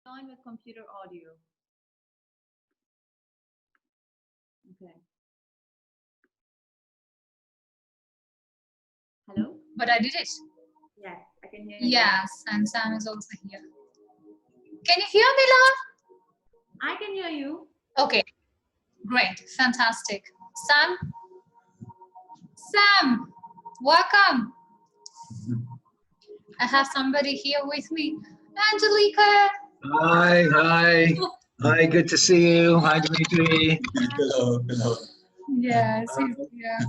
join with computer audio. Okay. Hello? But I did it. Yes, I can hear you. Yes, and Sam is also here. Can you hear me, love? I can hear you. Okay, great, fantastic. Sam? Sam, welcome. I have somebody here with me. Angelica. Hi, hi. Hi, good to see you. Hi, Dimitri. Hello, hello. Yes, he's here.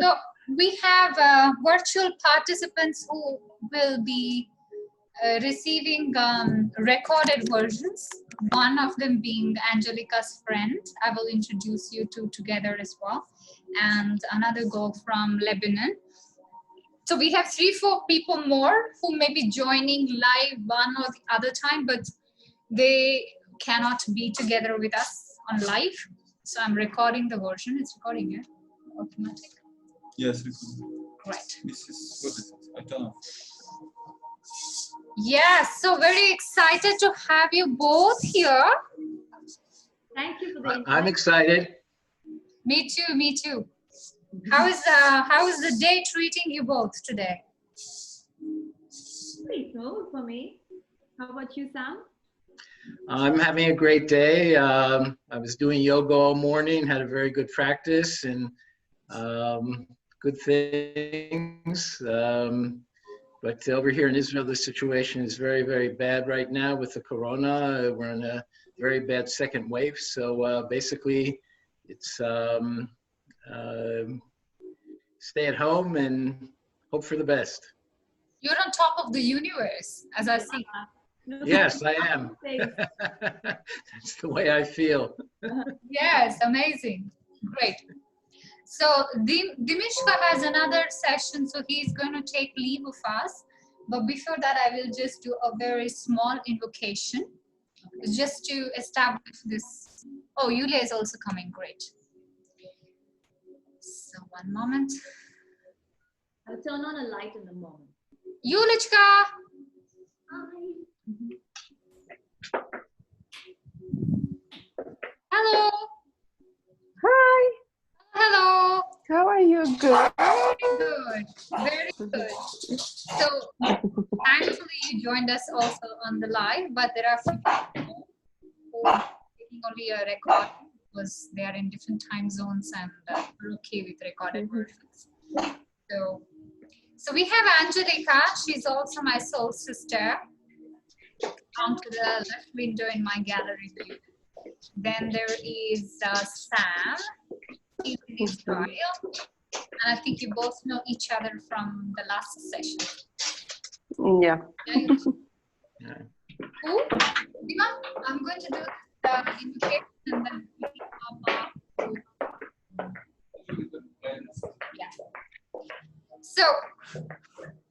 So we have virtual participants who will be receiving recorded versions. One of them being Angelica's friend. I will introduce you two together as well. And another girl from Lebanon. So we have 3-4 people more who may be joining live one or the other time, but they cannot be together with us on live. So I'm recording the version. It's recording, yeah? Automatic. Yes, Right. this is good. I turn off. Yes, so very excited to have you both here. Thank you for the invite. I'm excited. Me too, me too. How is the day treating you both today? Pretty smooth for me. How about you, Sam? I'm having a great day. I was doing yoga all morning, had a very good practice and good things. But over here in Israel, the situation is very, very bad right now with the corona. We're in a very bad second wave. So basically, it's stay at home and hope for the best. You're on top of the universe, as I see. Yes, I am. That's the way I feel. Yes, amazing. Great. So Dimishka has another session, so he's going to take leave of us. But before that, I will just do a very small invocation, just to establish this. Oh, Yulia is also coming. Great. So one moment. I'll turn on a light in a moment. Yulichka! Hi. Hello! Hi, Hello! how are you? Good. Very good. Very good. So, thankfully, you joined us also on the live, but there are few people who are taking only a record because they are in different time zones and we're okay with recorded versions. So we have Angelica. She's also my soul sister. Down to the left window in my gallery view. Then there is Sam. He's in Israel. And I think you both know each other from the last session. Yeah. Yeah. Who? Dima, I'm going to do the invitation and then we can yeah. So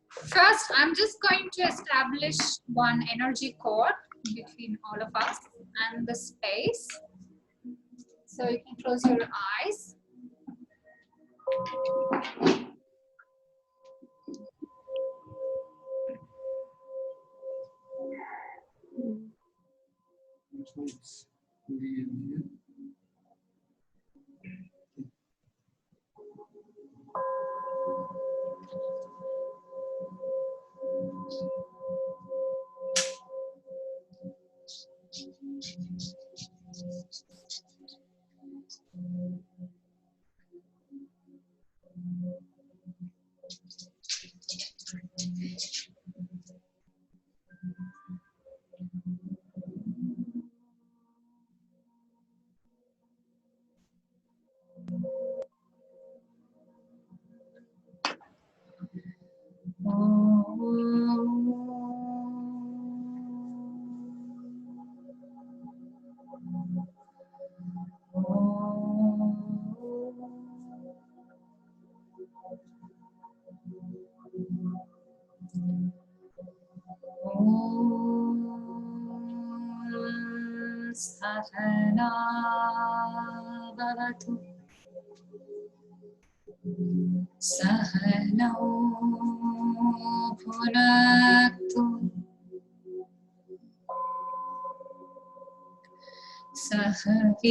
first, I'm just going to establish one energy cord between all of us and the space. So you can close your eyes. Sahana bhavatu Sahana bhunaktu Sahaviryam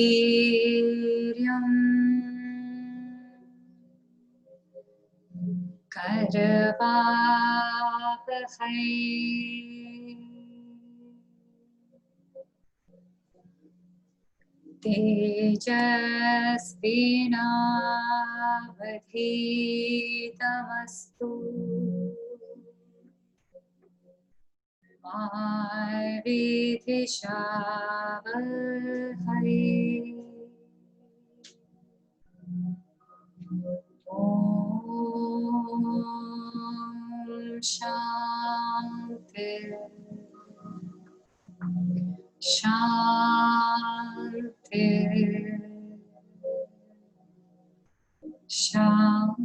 Karavavahai Tejasvinavadhitamastu Vidhishavahai Om Shanti Shanti Shanti.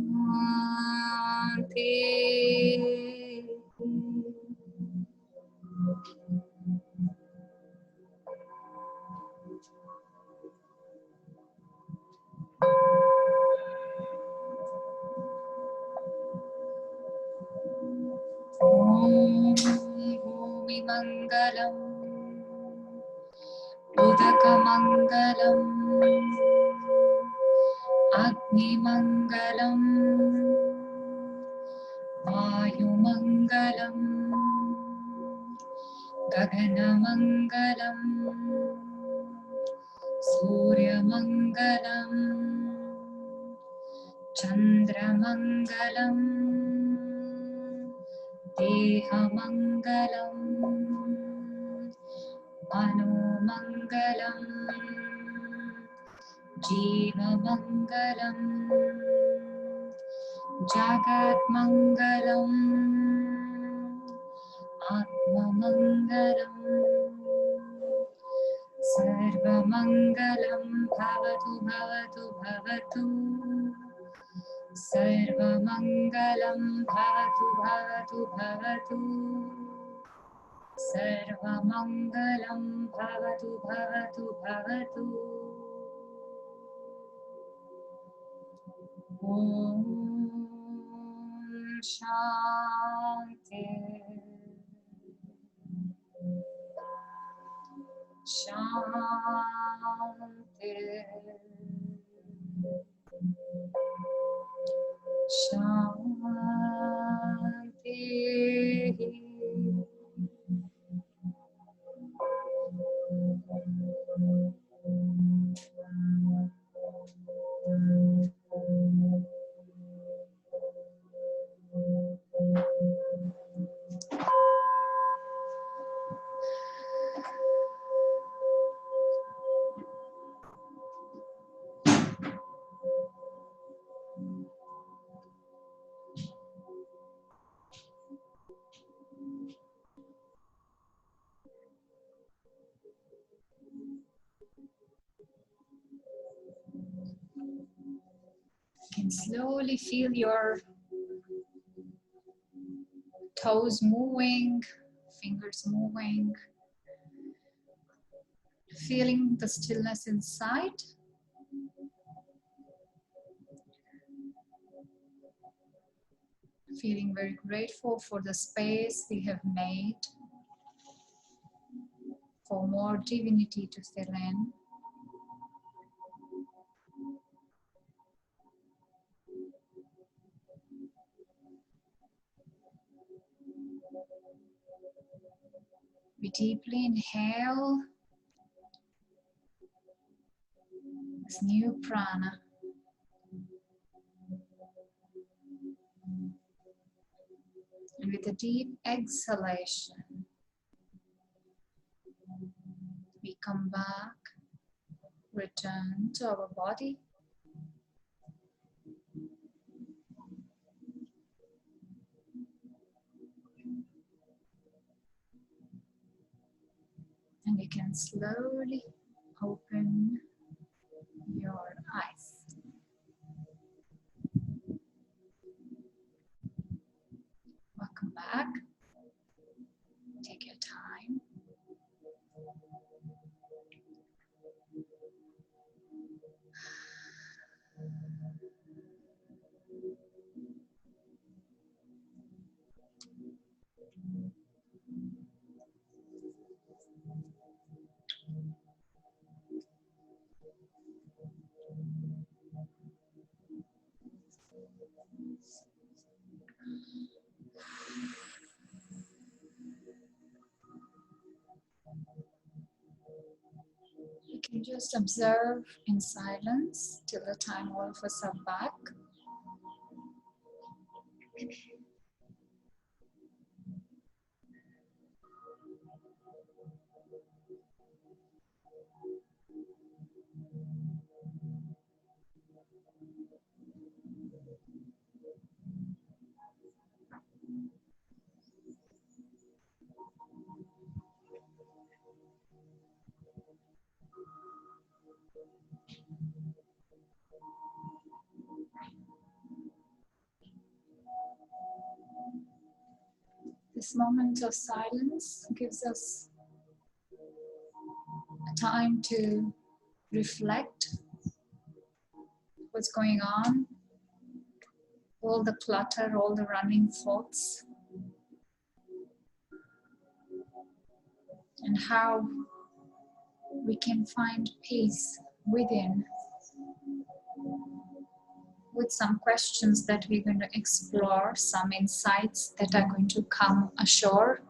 Om Bhumi Mangalam Udaka Mangalam Agni Mangalam Vayu Mangalam Gagana Mangalam Surya Mangalam Chandra Mangalam Deha Mangalam Mano Mangalam Jiva Mangalam Jagat Mangalam Atma Mangalam Sarva Mangalam Bhavatu Bhavatu Bhavatu Sarva Mangalam Bhavatu Bhavatu Bhavatu Sarva Mangalam Bhavatu Bhavatu Bhavatu Om Shanti Shanti Shanti. You can slowly feel your toes moving, fingers moving, feeling the stillness inside. Feeling very grateful for the space we have made for more divinity to fill in. We deeply inhale this new prana. And with a deep exhalation, we come back, return to our body. And you can slowly open your eyes. Welcome back. Take your time. Just observe in silence till the time all of us are back. This moment of silence gives us a time to reflect what's going on, all the clutter, all the running thoughts, and how we can find peace within with some questions that we're going to explore, some insights that are going to come ashore.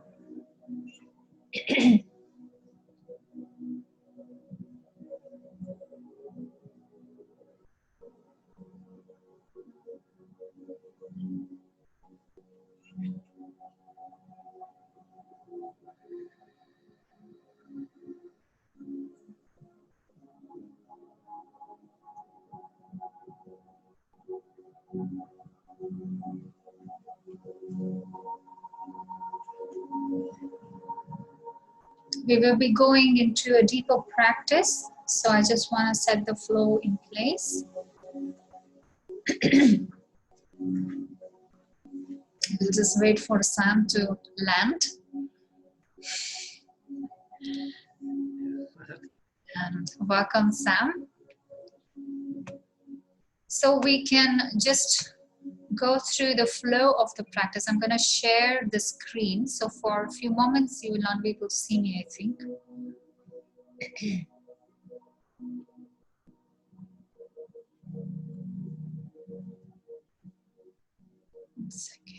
We will be going into a deeper practice, so I just want to set the flow in place. We'll just wait for Sam to land. And welcome, Sam. So we can just go through the flow of the practice. I'm going to share the screen. So for a few moments, you will not be able to see me, I think. One second.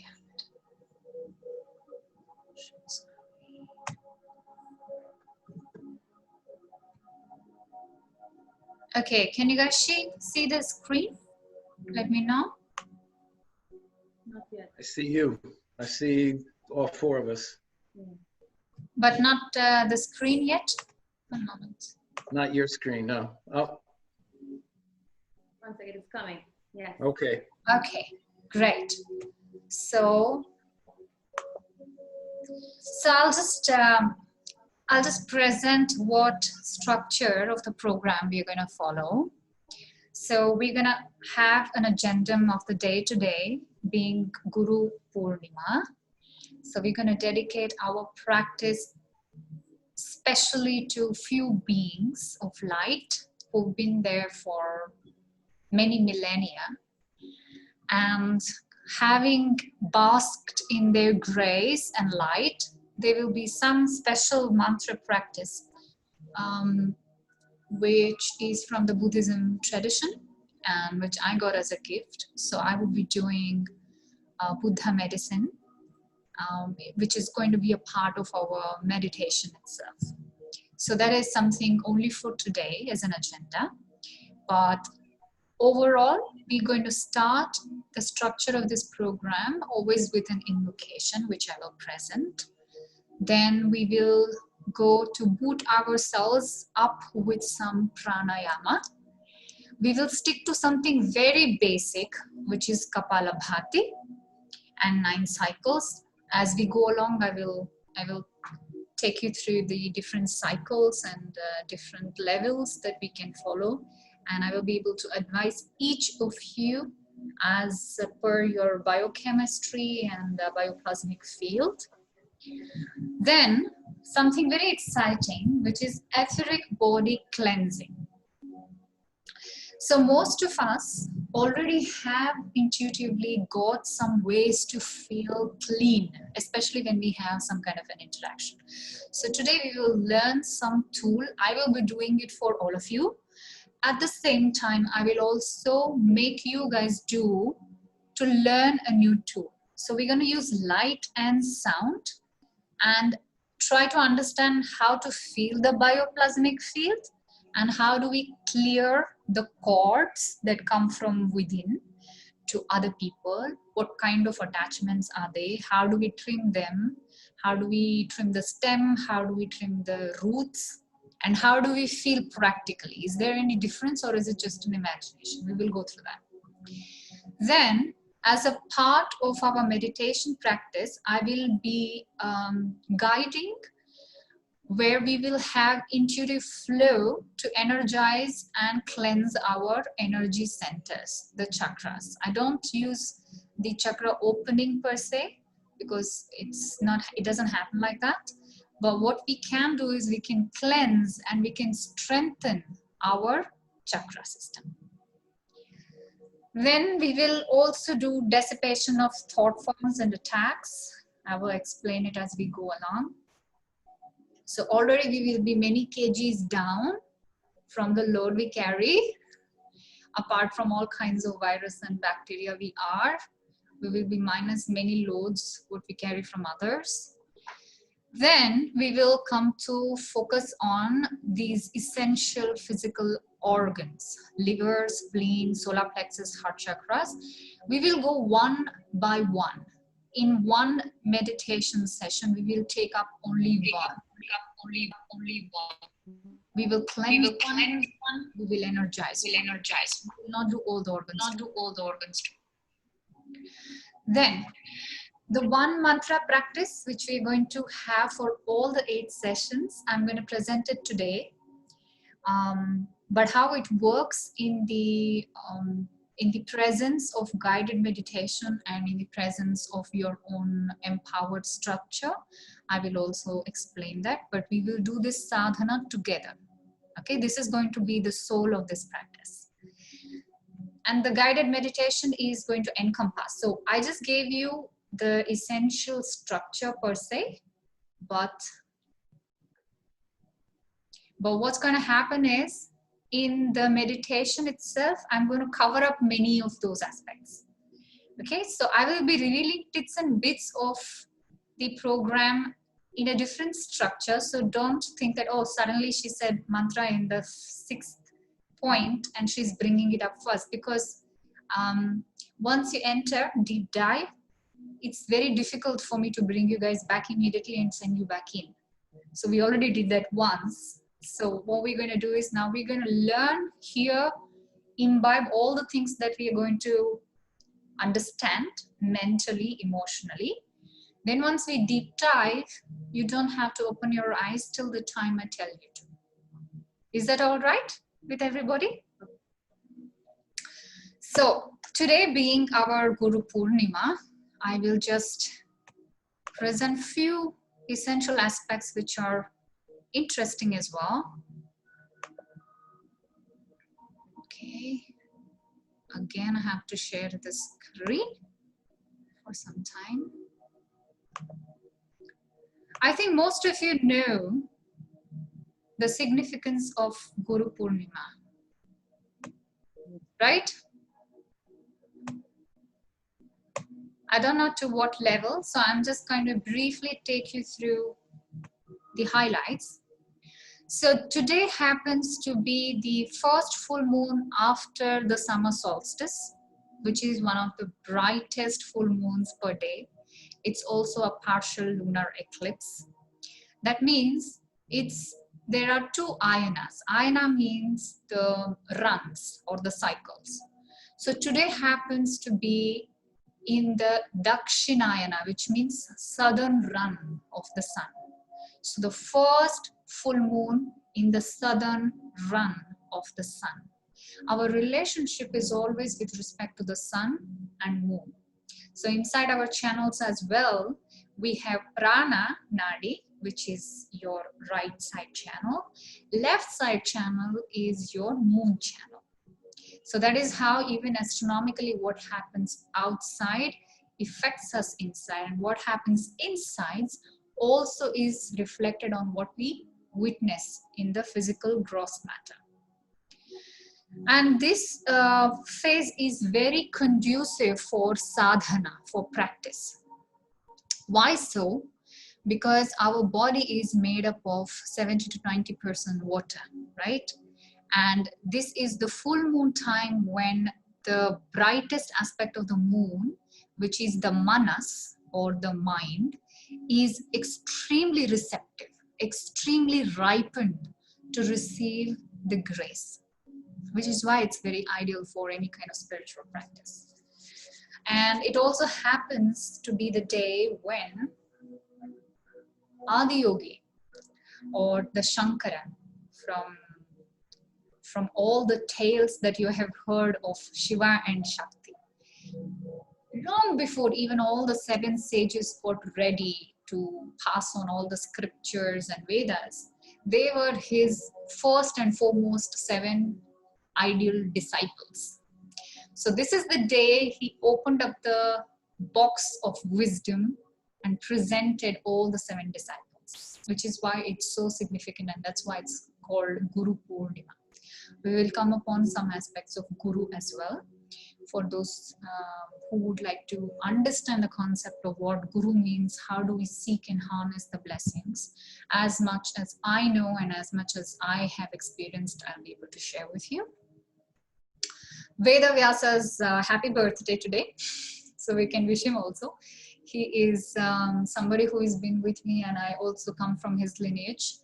Okay, can you guys see the screen? Let me know. Not yet. I see you. I see all four of us. But not the screen yet? One moment. Not your screen, no. Oh, One second, it's coming. Yes. okay. Okay, great. So I'll just present what structure of the program we're going to follow. So we're going to have an agenda of the day today being Guru Poornima. So we're going to dedicate our practice especially to few beings of light who've been there for many millennia, and having basked in their grace and light, there will be some special mantra practice which is from the Buddhism tradition and which I got as a gift. So I will be doing Buddha medicine, which is going to be a part of our meditation itself. So that is something only for today as an agenda. But overall, we're going to start the structure of this program always with an invocation, which I will present. Then we will go to boot ourselves up with some pranayama. We will stick to something very basic, which is Kapalabhati and 9 cycles. As we go along, I will take you through the different cycles and different levels that we can follow. And I will be able to advise each of you as per your biochemistry and bioplasmic field. Then something very exciting, which is etheric body cleansing. So most of us already have intuitively got some ways to feel clean, especially when we have some kind of an interaction. So today we will learn some tool. I will be doing it for all of you. At the same time, I will also make you guys do to learn a new tool. So we're going to use light and sound and try to understand how to feel the bioplasmic field and how do we clear the cords that come from within to other people? What kind of attachments are they? How do we trim them? How do we trim the stem? How do we trim the roots? And how do we feel practically? Is there any difference, or is it just an imagination? We will go through that. Then, as a part of our meditation practice, I will be guiding where we will have intuitive flow to energize and cleanse our energy centers, the chakras. I don't use the chakra opening per se, because it doesn't happen like that. But what we can do is we can cleanse and we can strengthen our chakra system. Then we will also do dissipation of thought forms and attacks. I will explain it as we go along. So already we will be many kgs down from the load we carry. Apart from all kinds of virus and bacteria we will be minus many loads what we carry from others. Then we will come to focus on these essential physical organs, liver, spleen, solar plexus, heart chakras. We will go one by one. In one meditation session, we will take up only one. We will cleanse one, we will energize. We will not do all the organs. Then, the one mantra practice, which we're going to have for all the 8 sessions, I'm going to present it today. But how it works in the presence of guided meditation and in the presence of your own empowered structure, I will also explain that. But we will do this sadhana together. Okay, this is going to be the soul of this practice. And the guided meditation is going to encompass. So I just gave you the essential structure per se, but what's going to happen is in the meditation itself, I'm going to cover up many of those aspects. Okay, so I will be revealing bits and bits of the program in a different structure. So don't think that, oh, suddenly she said mantra in the 6th point and she's bringing it up first, because once you enter deep dive, it's very difficult for me to bring you guys back immediately and send you back in. So we already did that once. So what we're going to do is now we're going to learn here, imbibe all the things that we are going to understand mentally, emotionally. Then once we deep dive, you don't have to open your eyes till the time I tell you to. Is that all right with everybody? So today being our Guru Poornima, I will just present few essential aspects which are interesting as well. Okay. Again, I have to share the screen for some time. I think most of you know the significance of Guru Poornima, right? I don't know to what level, so I'm just going to briefly take you through the highlights. So today happens to be the first full moon after the summer solstice, which is one of the brightest full moons per day. It's also a partial lunar eclipse. That means there are 2 ayanas. Ayana means the runs or the cycles. So today happens to be in the Dakshinayana, which means southern run of the sun. So the first full moon in the southern run of the sun. Our relationship is always with respect to the sun and moon. So inside our channels as well, we have Prana Nadi, which is your right side channel. Left side channel is your moon channel. So that is how even astronomically what happens outside affects us inside, and what happens inside also is reflected on what we witness in the physical gross matter. And this phase is very conducive for sadhana, for practice. Why so? Because our body is made up of 70 to 90% water, right? And this is the full moon time when the brightest aspect of the moon, which is the manas or the mind, is extremely receptive, extremely ripened to receive the grace, which is why it's very ideal for any kind of spiritual practice. And it also happens to be the day when Adiyogi or the Shankara, from all the tales that you have heard of Shiva and Shakti, long before even all the 7 sages got ready to pass on all the scriptures and Vedas, they were his first and foremost 7 ideal disciples. So this is the day he opened up the box of wisdom and presented all the 7 disciples, which is why it's so significant, and that's why it's called Guru Poornima. We will come upon some aspects of Guru as well, for those who would like to understand the concept of what Guru means. How do we seek and harness the blessings? As much as I know and as much as I have experienced, I'll be able to share with you. Veda Vyasa's happy birthday today, so we can wish him also. He is somebody who has been with me, and I also come from his lineage,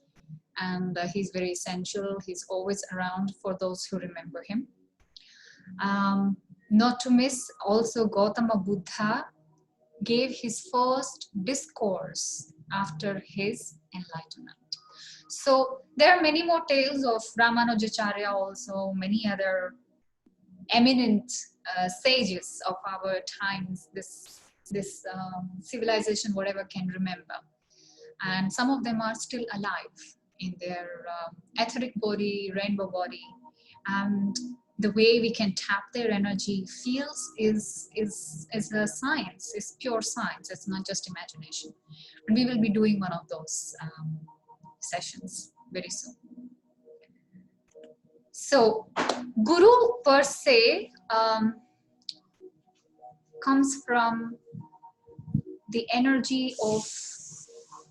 and he's very essential. He's always around for those who remember him. Not to miss, also Gautama Buddha gave his first discourse after his enlightenment. So there are many more tales of Ramanujacharya, also many other eminent sages of our times, this civilization, whatever can remember. And some of them are still alive in their etheric body, rainbow body. And the way we can tap their energy feels is a science, is pure science. It's not just imagination. And we will be doing one of those sessions very soon. So Guru per se comes from the energy of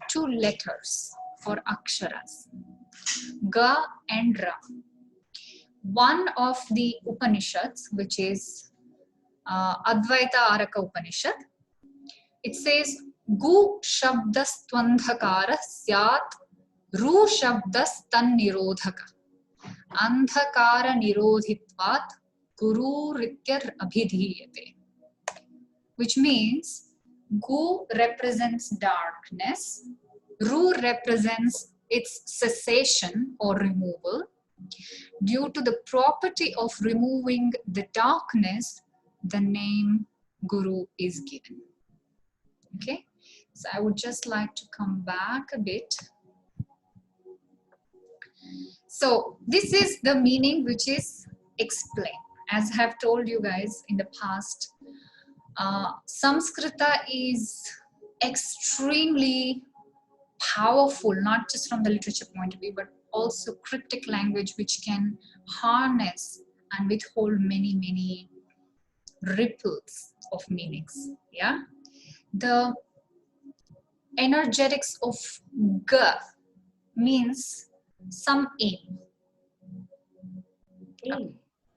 2 letters or aksharas, Ga and Ra. One of the Upanishads, which is Advaita Araka Upanishad, it says, Gu Shabdas Twandhakara Syat Ru Shabdas Tan Nirodhaka Andhakara Nirodhitvat Guru Rityar Abhidhiyate, which means Gu represents darkness, Ru represents its cessation or removal. Due to the property of removing the darkness, the name Guru is given. Okay, so I would just like to come back a bit. So this is the meaning which is explained. As I have told you guys in the past, Samskrita is extremely powerful, not just from the literature point of view, but also cryptic language which can harness and withhold many, many ripples of meanings. Yeah, the energetics of Ga means some aim.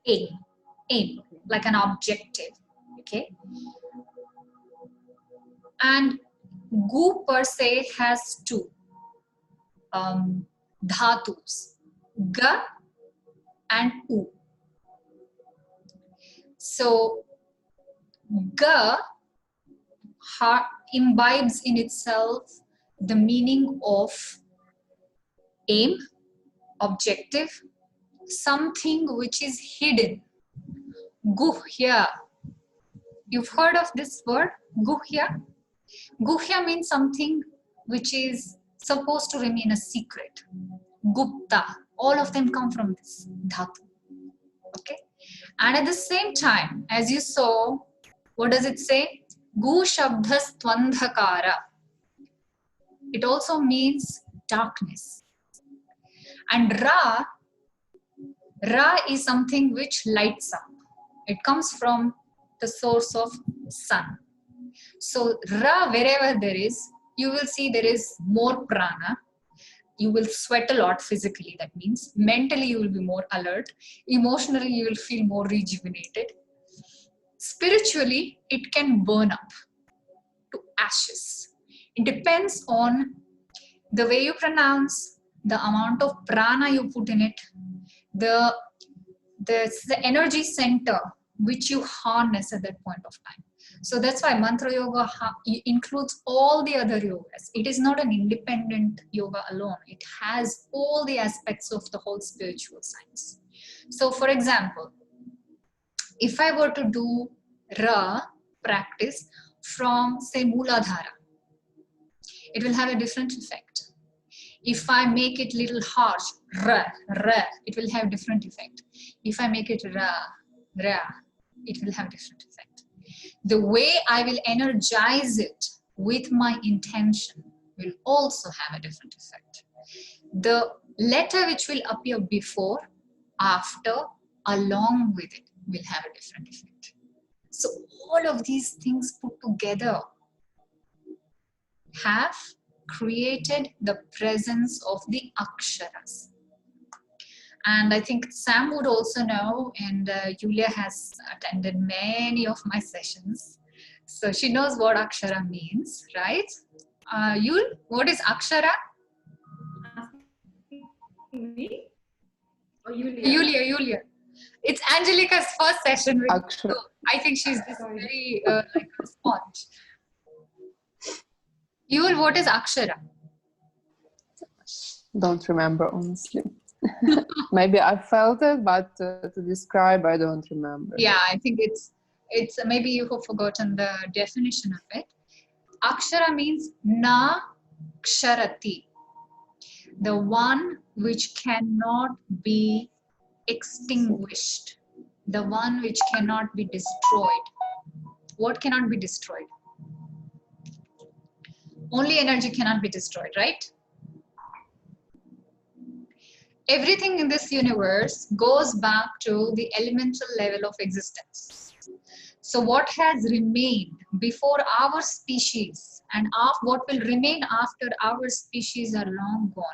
Aim, like an objective. Okay, and Gu per se has 2 dhatus, Ga and U. So Ga imbibes in itself the meaning of aim, objective, something which is hidden. Guhya. You've heard of this word, Guhya? Guhya means something which is supposed to remain a secret. Gupta. All of them come from this dhatu. Okay? And at the same time, as you saw, what does it say? Gu Shabdas Twandhakara. It also means darkness. And Ra is something which lights up. It comes from the source of sun. So Ra, wherever there is, you will see there is more prana. you will sweat a lot physically. That means mentally you will be more alert. Emotionally, you will feel more rejuvenated. Spiritually, it can burn up to ashes. It depends on the way you pronounce, the amount of prana you put in it, the energy center which you harness at that point of time. So that's why mantra yoga includes all the other yogas. It is not an independent yoga alone. It has all the aspects of the whole spiritual science. So for example, if I were to do Ra practice from say Mooladhara, it will have a different effect. If I make it little harsh, Ra, Ra, it will have different effect. If I make it Ra, Ra, it will have different effect. The way I will energize it with my intention will also have a different effect. The letter which will appear before, after, along with it will have a different effect. So all of these things put together have created the presence of the aksharas. And I think Sam would also know, and Julia has attended many of my sessions. So she knows what akshara means, right? Yul, what is akshara? Me? Or Yulia? Yulia. It's Angelica's first session with Akshara. you. I think she's just very like a sponge. Yul, what is akshara? Don't remember, honestly. Maybe I felt it, but to describe, I don't remember. Yeah, I think it's maybe you have forgotten the definition of it. Akshara means na ksharati, the one which cannot be extinguished, the one which cannot be destroyed. What cannot be destroyed? Only energy cannot be destroyed, right? Everything in this universe goes back to the elemental level of existence. So what has remained before our species and what will remain after our species are long gone,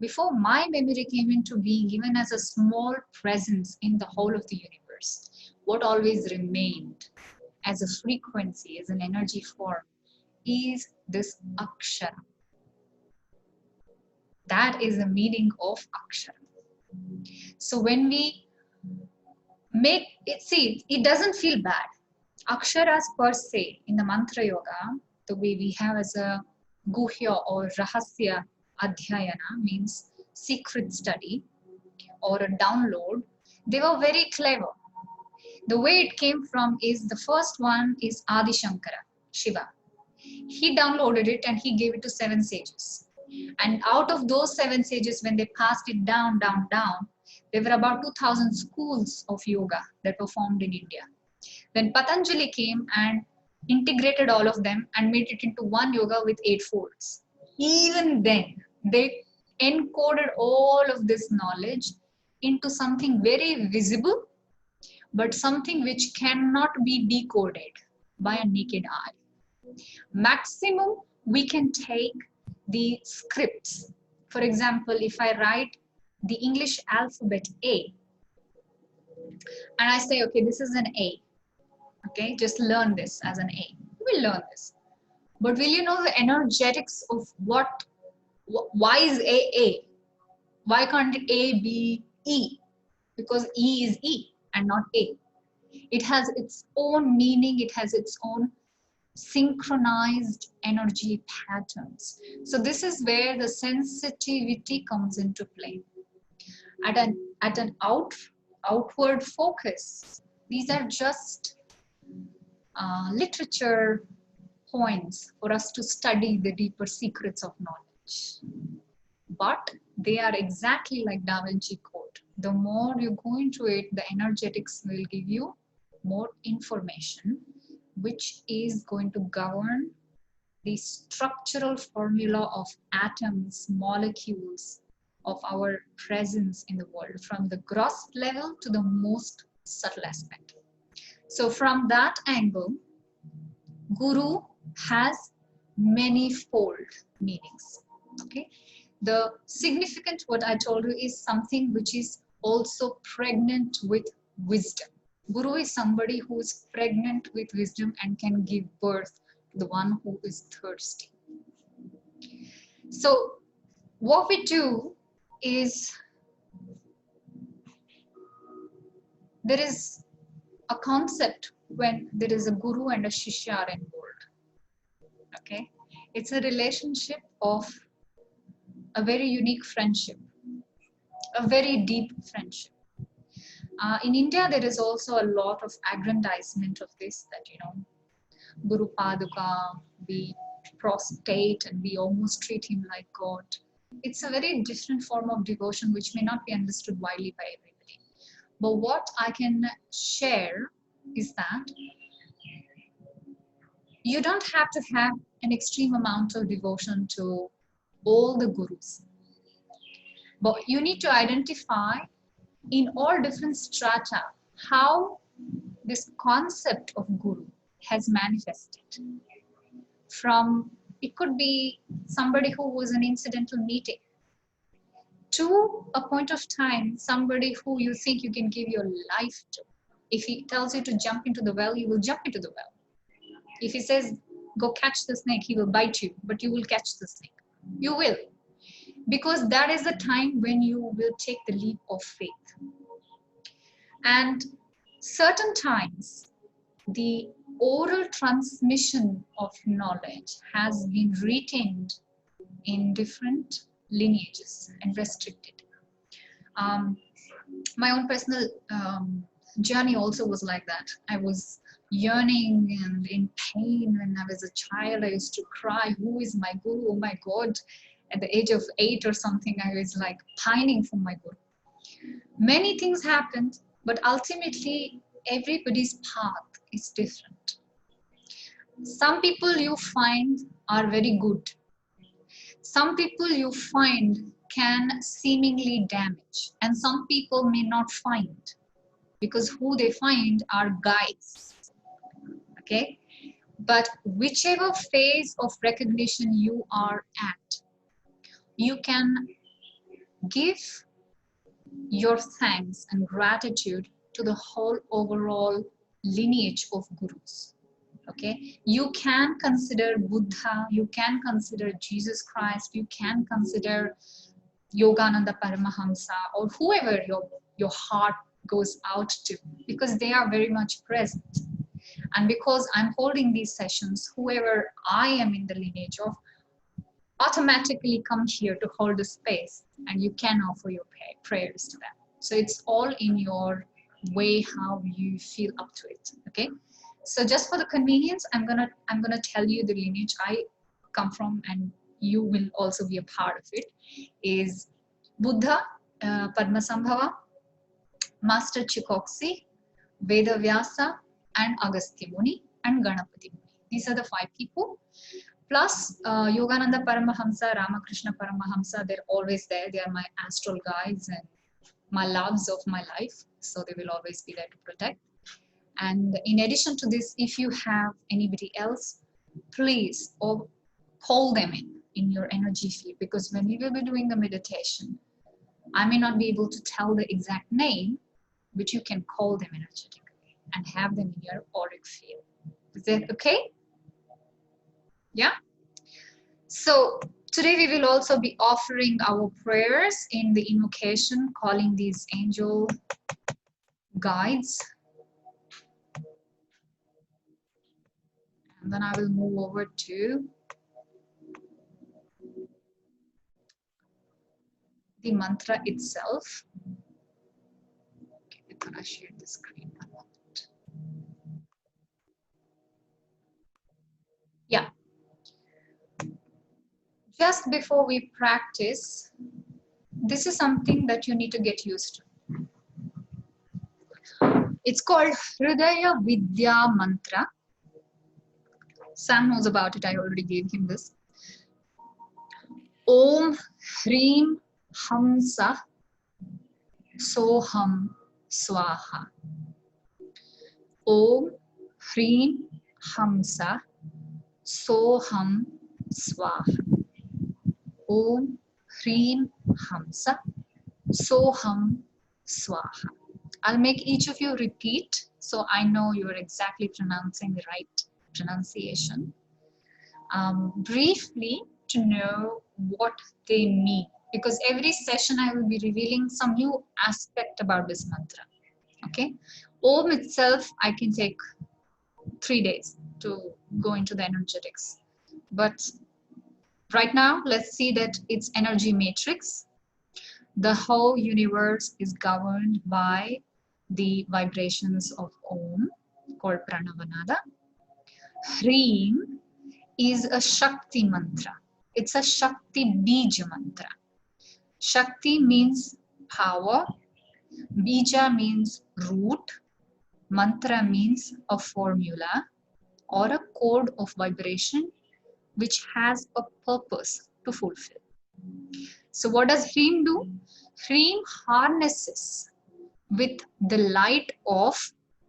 before my memory came into being, even as a small presence in the whole of the universe, what always remained as a frequency, as an energy form, is this akshara. That is the meaning of akshara. So when we make it, see, it doesn't feel bad. Aksharas per se in the mantra yoga, the way we have as a guhya or rahasya adhyayana, means secret study or a download, they were very clever. The way it came from is, the first one is Adi Shankara, Shiva. He downloaded it and he gave it to 7 sages. And out of those 7 sages, when they passed it down, there were about 2000 schools of yoga that were formed in India. Then Patanjali came and integrated all of them and made it into one yoga with 8 folds. Even then, they encoded all of this knowledge into something very visible, but something which cannot be decoded by a naked eye. Maximum, we can take the scripts. For example, if I write the English alphabet A, and I say, okay, this is an A. Okay, just learn this as an A. You will learn this. But will you know the energetics of why is A? Why can't A be E? Because E is E and not A. It has its own meaning. It has its own synchronized energy patterns. So this is where the sensitivity comes into play. At an outward focus, these are just literature points for us to study the deeper secrets of knowledge. But they are exactly like Da Vinci Code. The more you go into it, the energetics will give you more information, which is going to govern the structural formula of atoms, molecules, of our presence in the world, from the gross level to the most subtle aspect. So from that angle, Guru has manifold meanings. Okay, The significant, what I told you, is something which is also pregnant with wisdom. Guru is somebody who is pregnant with wisdom and can give birth to the one who is thirsty. So what we do is, there is a concept when there is a guru and a shishya are involved. Okay, it's a relationship of a very unique friendship, a very deep friendship. In India, there is also a lot of aggrandizement of this, that, you know, Guru Paduka, we prostrate and we almost treat him like God. It's a very different form of devotion which may not be understood widely by everybody. But what I can share is that you don't have to have an extreme amount of devotion to all the gurus. But you need to identify in all different strata how this concept of guru has manifested. From, it could be somebody who was an incidental meeting, to a point of time, somebody who you think you can give your life to. If he tells you to jump into the well, you will jump into the well. If he says, go catch the snake, he will bite you, but you will catch the snake. You will. Because that is the time when you will take the leap of faith. And certain times, the oral transmission of knowledge has been retained in different lineages and restricted. My own personal journey also was like that. I was yearning and in pain when I was a child. I used to cry, who is my guru? Oh my God. At the age of 8 or something, I was like pining for my guru. Many things happened, but ultimately everybody's path is different. Some people you find are very good. Some people you find can seemingly damage, and some people may not find, because who they find are guides. Okay, but whichever phase of recognition you are at, you can give your thanks and gratitude to the whole overall lineage of gurus. Okay, you can consider Buddha, you can consider Jesus Christ, you can consider Yogananda Paramahamsa, or whoever your heart goes out to, because they are very much present. And because I'm holding these sessions, whoever I am in the lineage of automatically come here to hold the space, and you can offer your prayers to them. So it's all in your way how you feel up to it. Okay, so just for the convenience, I'm gonna tell you the lineage I come from, and you will also be a part of it. Is Buddha, Padmasambhava, Master Chikoksi, Vedavyasa, and Agastya Muni, and Ganapati Muni. These are the 5 people. Plus Yogananda Paramahamsa, Ramakrishna Paramahamsa, they're always there. They are my astral guides and my loves of my life. So they will always be there to protect. And in addition to this, if you have anybody else, please call them in your energy field, because when we will be doing the meditation, I may not be able to tell the exact name, but you can call them energetically and have them in your auric field. Is that okay? Yeah. So today we will also be offering our prayers in the invocation, calling these angel guides. And then I will move over to the mantra itself. Okay, I'm gonna share the screen one moment. Yeah. Just before we practice, this is something that you need to get used to. It's called Hridaya Vidya Mantra. Sam knows about it, I already gave him this. Om Hrim Hamsa Soham Swaha. Om Hrim Hamsa Soham Swaha. Om Hreem Hamsa, Soham Swaha. I'll make each of you repeat so I know you're exactly pronouncing the right pronunciation. Briefly to know what they mean, because every session I will be revealing some new aspect about this mantra. Okay, Om itself I can take 3 days to go into the energetics, but right now let's see that it's energy matrix. The whole universe is governed by the vibrations of Om, called Pranavanada. Hreem is a Shakti mantra. It's a Shakti Bija mantra. Shakti means power, Bija means root, mantra means a formula or a code of vibration which has a purpose to fulfill. So what does Hreem do? Hreem harnesses with the light of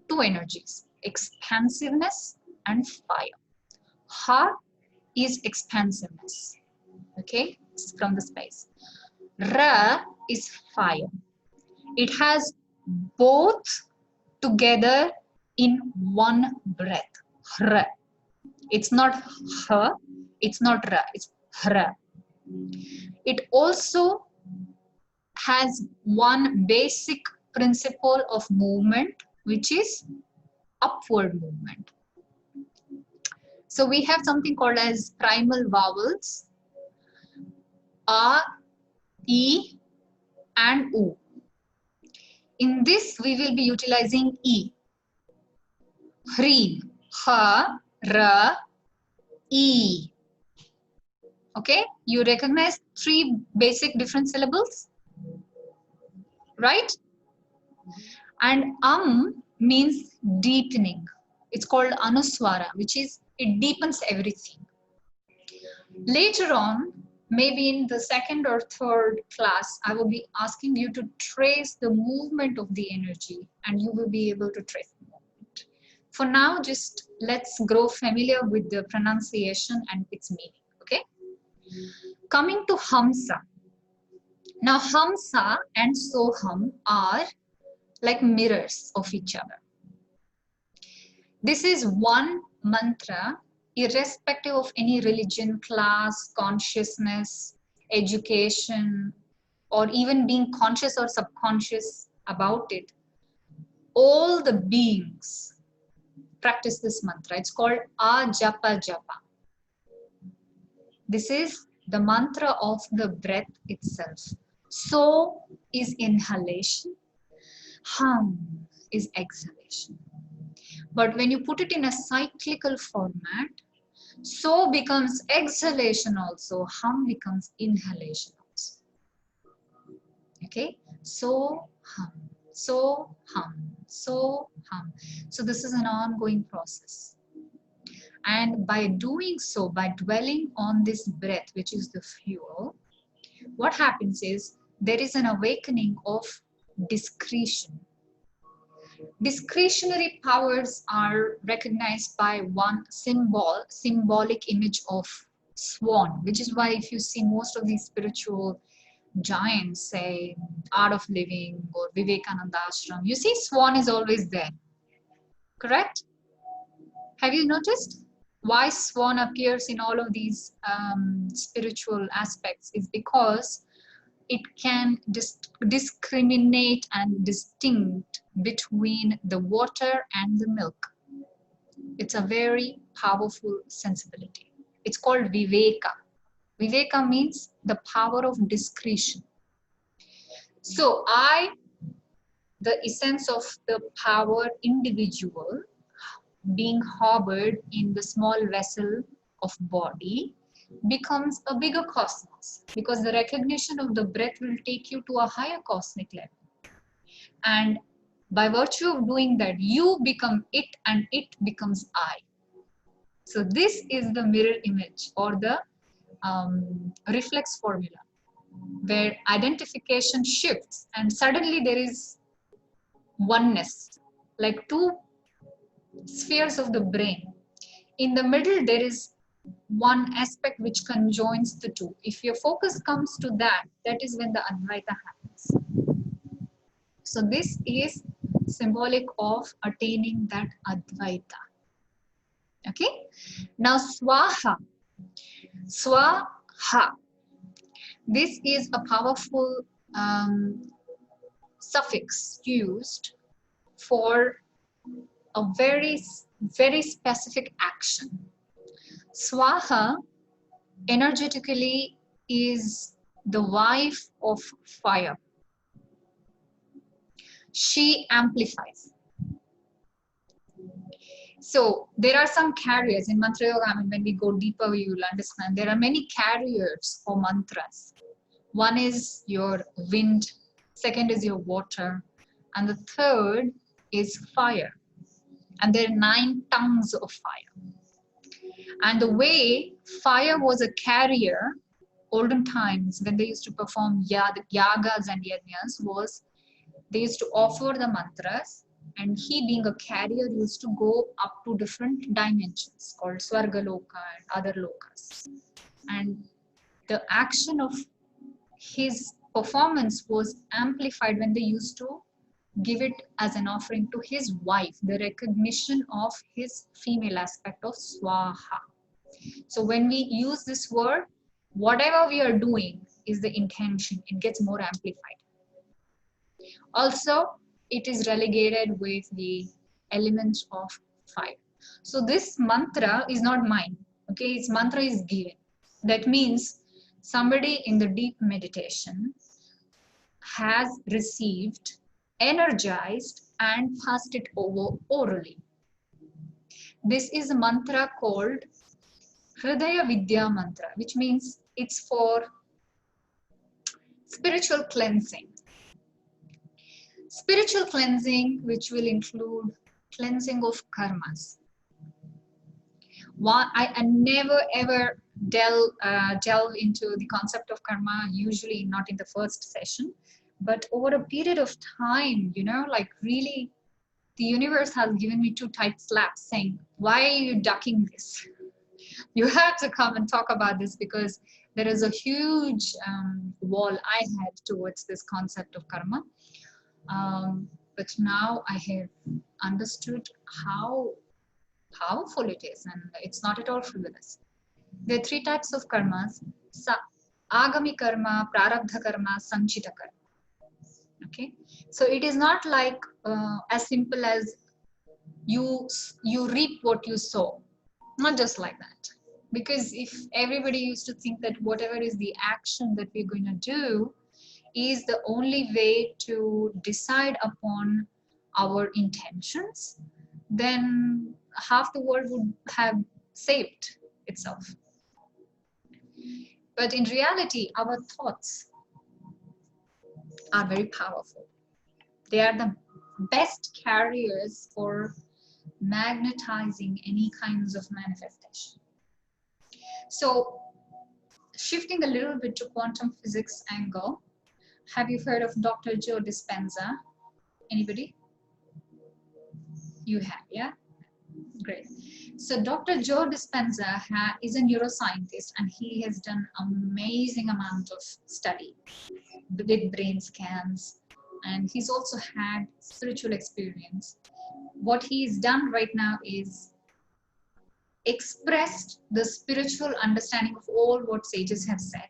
two energies, expansiveness and fire. Ha is expansiveness, okay, it's from the space. Ra is fire. It has both together in one breath. Ra. It's not ha, it's not ra, it's ra. It also has one basic principle of movement, which is upward movement. So we have something called as primal vowels, A, E, and U. In this, we will be utilizing E. Hreem, Ha, Ra, E. Okay, you recognize 3 basic different syllables, right? And means deepening. It's called Anuswara, which is, it deepens everything. Later on, maybe in the 2nd or 3rd class, I will be asking you to trace the movement of the energy and you will be able to trace the movement. For now, just let's grow familiar with the pronunciation and its meaning, okay? Coming to Hamsa. Now, Hamsa and Soham are like mirrors of each other. This is one mantra, irrespective of any religion, class, consciousness, education, or even being conscious or subconscious about it. All the beings practice this mantra. It's called Ajapa Japa. This is the mantra of the breath itself. So is inhalation, hum is exhalation. But when you put it in a cyclical format, so becomes exhalation also, hum becomes inhalation also. Okay, so hum, so hum, so hum. So this is an ongoing process. And by doing so, by dwelling on this breath, which is the fuel, what happens is there is an awakening of discretion. Discretionary powers are recognized by one symbolic image of swan, which is why if you see most of these spiritual giants, say Art of Living or Vivekananda Ashram, you see swan is always there, correct? Have you noticed why swan appears in all of these spiritual aspects? Is because it can discriminate and distinct between the water and the milk. It's a very powerful sensibility. It's called Viveka. Viveka means the power of discretion. So the essence of the power individual being harbored in the small vessel of body becomes a bigger cosmos, because the recognition of the breath will take you to a higher cosmic level. And by virtue of doing that, you become it and it becomes I. So this is the mirror image or the reflex formula, where identification shifts and suddenly there is oneness, like 2 spheres of the brain. In the middle, there is one aspect which conjoins the two. If your focus comes to that, that is when the Advaita happens. So this is symbolic of attaining that Advaita. Okay. Now Swaha. Swaha. This is a powerful suffix used for a very specific action. Swaha energetically is the wife of fire. She amplifies. So there are some carriers in Mantra Yoga. I mean, when we go deeper, you will understand there are many carriers for mantras. One is your wind, second is your water, and the third is fire. And there are 9 tongues of fire. And the way fire was a carrier, olden times when they used to perform yagas and yajnas, was they used to offer the mantras, and he being a carrier used to go up to different dimensions called Swarga Loka and other lokas. And the action of his performance was amplified when they used to give it as an offering to his wife, the recognition of his female aspect of Swaha. So when we use this word, whatever we are doing is the intention. It gets more amplified. Also, it is relegated with the element of fire. So this mantra is not mine. Okay, its mantra is given. That means somebody in the deep meditation has received, energized, and passed it over orally. This is a mantra called Hridaya Vidya mantra, which means it's for spiritual cleansing. Spiritual cleansing, which will include cleansing of karmas. I never ever delve into the concept of karma, usually not in the first session, but over a period of time, you know, like really the universe has given me 2 tight slaps saying, why are you ducking this? You have to come and talk about this, because there is a huge wall I had towards this concept of karma. But now I have understood how powerful it is, and it's not at all frivolous. There are 3 types of karmas: agami karma, prarabdha karma, sanchita karma. Okay, so it is not like as simple as you reap what you sow. Not just like that. Because if everybody used to think that whatever is the action that we're going to do is the only way to decide upon our intentions, then half the world would have saved itself. But in reality, our thoughts are very powerful. They are the best carriers for magnetizing any kinds of manifestation. So, shifting a little bit to quantum physics angle, have you heard of Dr. Joe Dispenza? Anybody? You have, yeah? Great. So Dr. Joe Dispenza is a neuroscientist, and he has done amazing amount of study with brain scans, and he's also had spiritual experience. What he's done right now is expressed the spiritual understanding of all what sages have said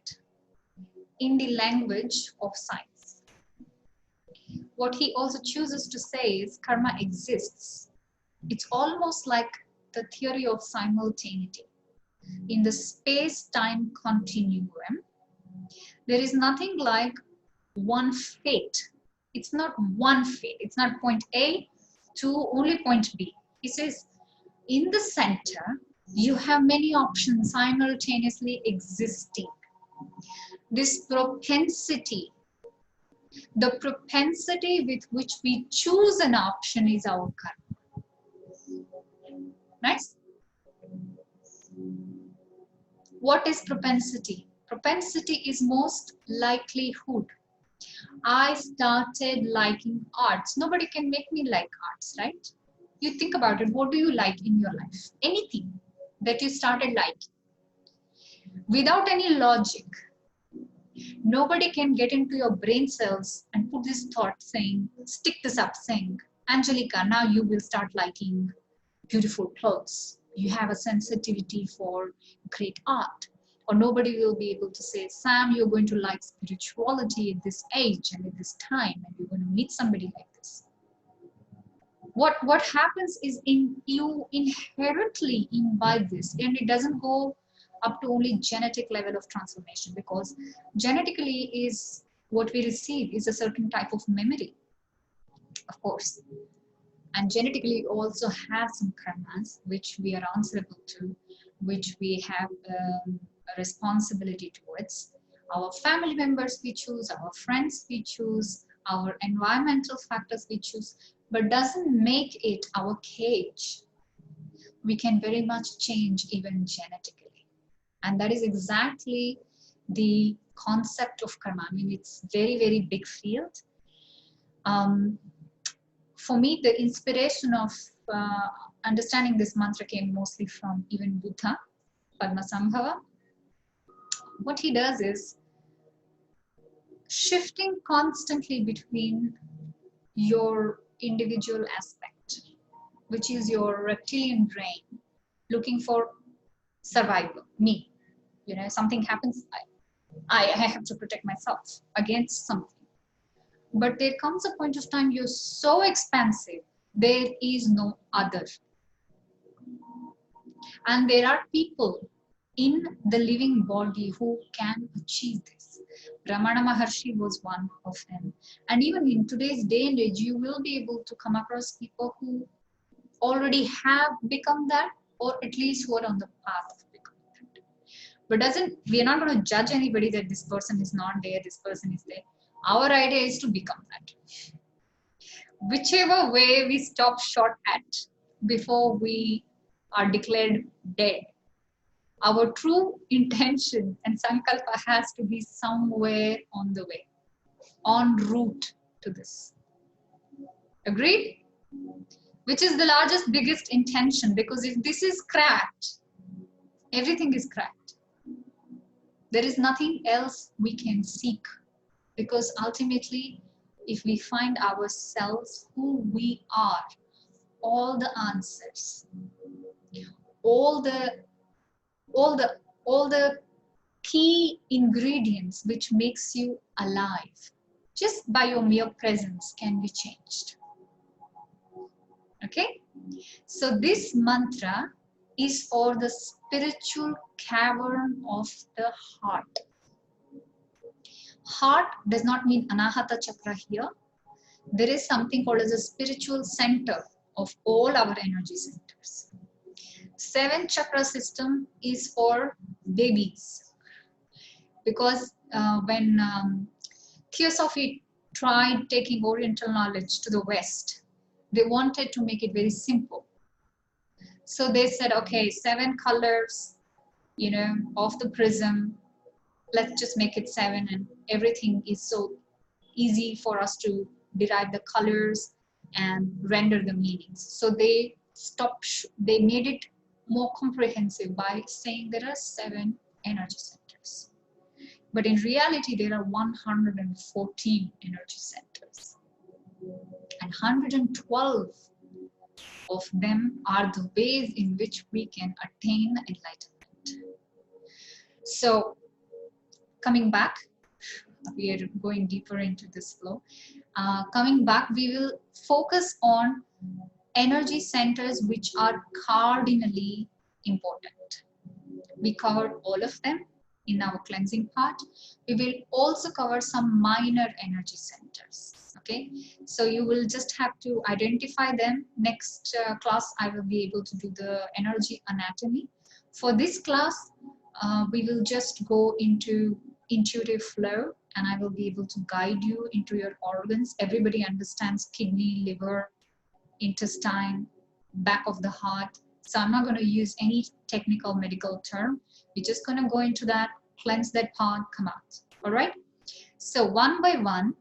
in the language of science. What he also chooses to say is karma exists. It's almost like the theory of simultaneity. In the space-time continuum, there is nothing like one fate. It's not one fate. It's not point A to only point B. He says, in the center, you have many options simultaneously existing. This propensity, the propensity with which we choose an option is our karma. Nice? What is propensity? Propensity is most likelihood. I started liking arts. Nobody can make me like arts, right? You think about it. What do you like in your life? Anything that you started liking. without any logic. Nobody can get into your brain cells and put this thought saying, stick this up saying, Angelica, now you will start liking beautiful clothes. You have a sensitivity for great art. Or nobody will be able to say, Sam, you're going to like spirituality at this age and at this time, and you're going to meet somebody like this. What happens is you inherently imbibe this, and it doesn't go up to only genetic level of transformation, because genetically is what we receive is a certain type of memory, of course. And genetically also have some karmas which we are answerable to, which we have a responsibility towards. Our family members we choose, our friends we choose, our environmental factors we choose, but doesn't make it our cage. We can very much change even genetically. And that is exactly the concept of karma. I mean, it's very, very big field. For me, the inspiration of understanding this mantra came mostly from even Buddha, Padmasambhava. What he does is shifting constantly between your individual aspect, which is your reptilian brain, looking for survival, me. You know, something happens, I have to protect myself against something. But there comes a point of time you're so expansive, there is no other. And there are people in the living body who can achieve this. Ramana Maharshi was one of them. And even in today's day and age, you will be able to come across people who already have become that, or at least who are on the path of becoming that. But we are not going to judge anybody that this person is not there, this person is there. Our idea is to become that. Whichever way we stop short at before we are declared dead, our true intention and sankalpa has to be somewhere on the way, en route to this. Agreed? Which is the largest, biggest intention, because if this is cracked, everything is cracked. There is nothing else we can seek, because ultimately, if we find ourselves who we are, all the answers, all the key ingredients which makes you alive, just by your mere presence can be changed. Okay? So this mantra is for the spiritual cavern of the heart. Heart does not mean Anahata Chakra here. There is something called as a spiritual center of all our energy centers. 7 chakra system is for babies, because when Theosophy tried taking Oriental knowledge to the West, they wanted to make it very simple. So they said, okay, 7 colors, you know, of the prism, let's just make it 7, and everything is so easy for us to derive the colors and render the meanings. So they they made it more comprehensive by saying there are 7 energy centers. But in reality, there are 114 energy centers. And 112 of them are the ways in which we can attain enlightenment. So, coming back, we are going deeper into this flow. Coming back, we will focus on energy centers which are cardinally important. We covered all of them in our cleansing part. We will also cover some minor energy centers. Okay, so you will just have to identify them. Next class, I will be able to do the energy anatomy. For this class, we will just go into intuitive flow, and I will be able to guide you into your organs. Everybody understands kidney, liver, intestine, back of the heart. So I'm not going to use any technical medical term. We're just going to go into that, cleanse that part, come out. All right. So one by one,